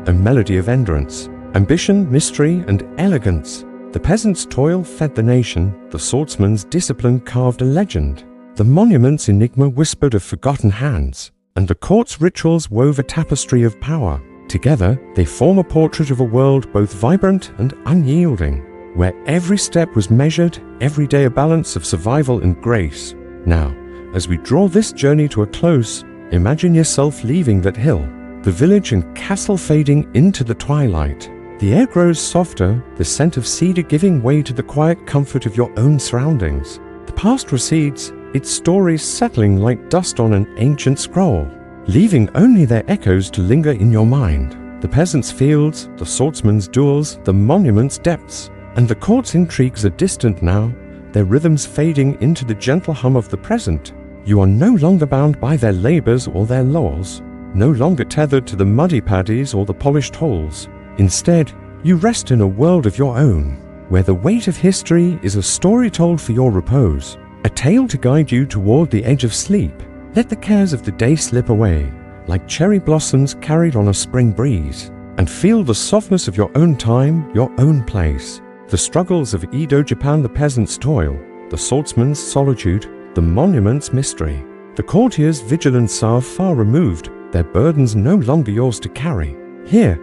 Speaker 1: a melody of endurance, ambition, mystery, and elegance. The peasant's toil fed the nation, the swordsman's discipline carved a legend. The monument's enigma whispered of forgotten hands, and the court's rituals wove a tapestry of power. Together, they form a portrait of a world both vibrant and unyielding, where every step was measured, every day a balance of survival and grace. Now, as we draw this journey to a close, imagine yourself leaving that hill, the village and castle fading into the twilight. The air grows softer, the scent of cedar giving way to the quiet comfort of your own surroundings. The past recedes, its stories settling like dust on an ancient scroll, leaving only their echoes to linger in your mind. The peasant's fields, the swordsman's duels, the monument's depths, and the court's intrigues are distant now, their rhythms fading into the gentle hum of the present. You are no longer bound by their labors or their laws, no longer tethered to the muddy paddies or the polished halls. Instead, you rest in a world of your own, where the weight of history is a story told for your repose, a tale to guide you toward the edge of sleep. Let the cares of the day slip away, like cherry blossoms carried on a spring breeze, and feel the softness of your own time, your own place. The struggles of Edo Japan, the peasant's toil, the swordsman's solitude, the monument's mystery. The courtiers' vigilance are far removed, their burdens no longer yours to carry. Here,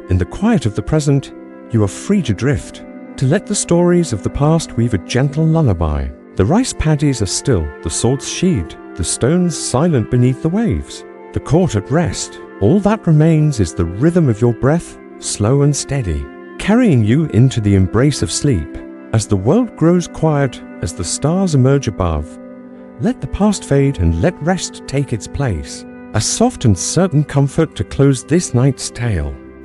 Speaker 1: in the quiet of the present, you are free to drift, to let the stories of the past weave a gentle lullaby. The rice paddies are still, the swords sheathed, the stones silent beneath the waves, the court at rest. All that remains is the rhythm of your breath, slow and steady, carrying you into the embrace of sleep. As the world grows quiet, as the stars emerge above, let the past fade and let rest take its place, a soft and certain comfort to close this night's tale.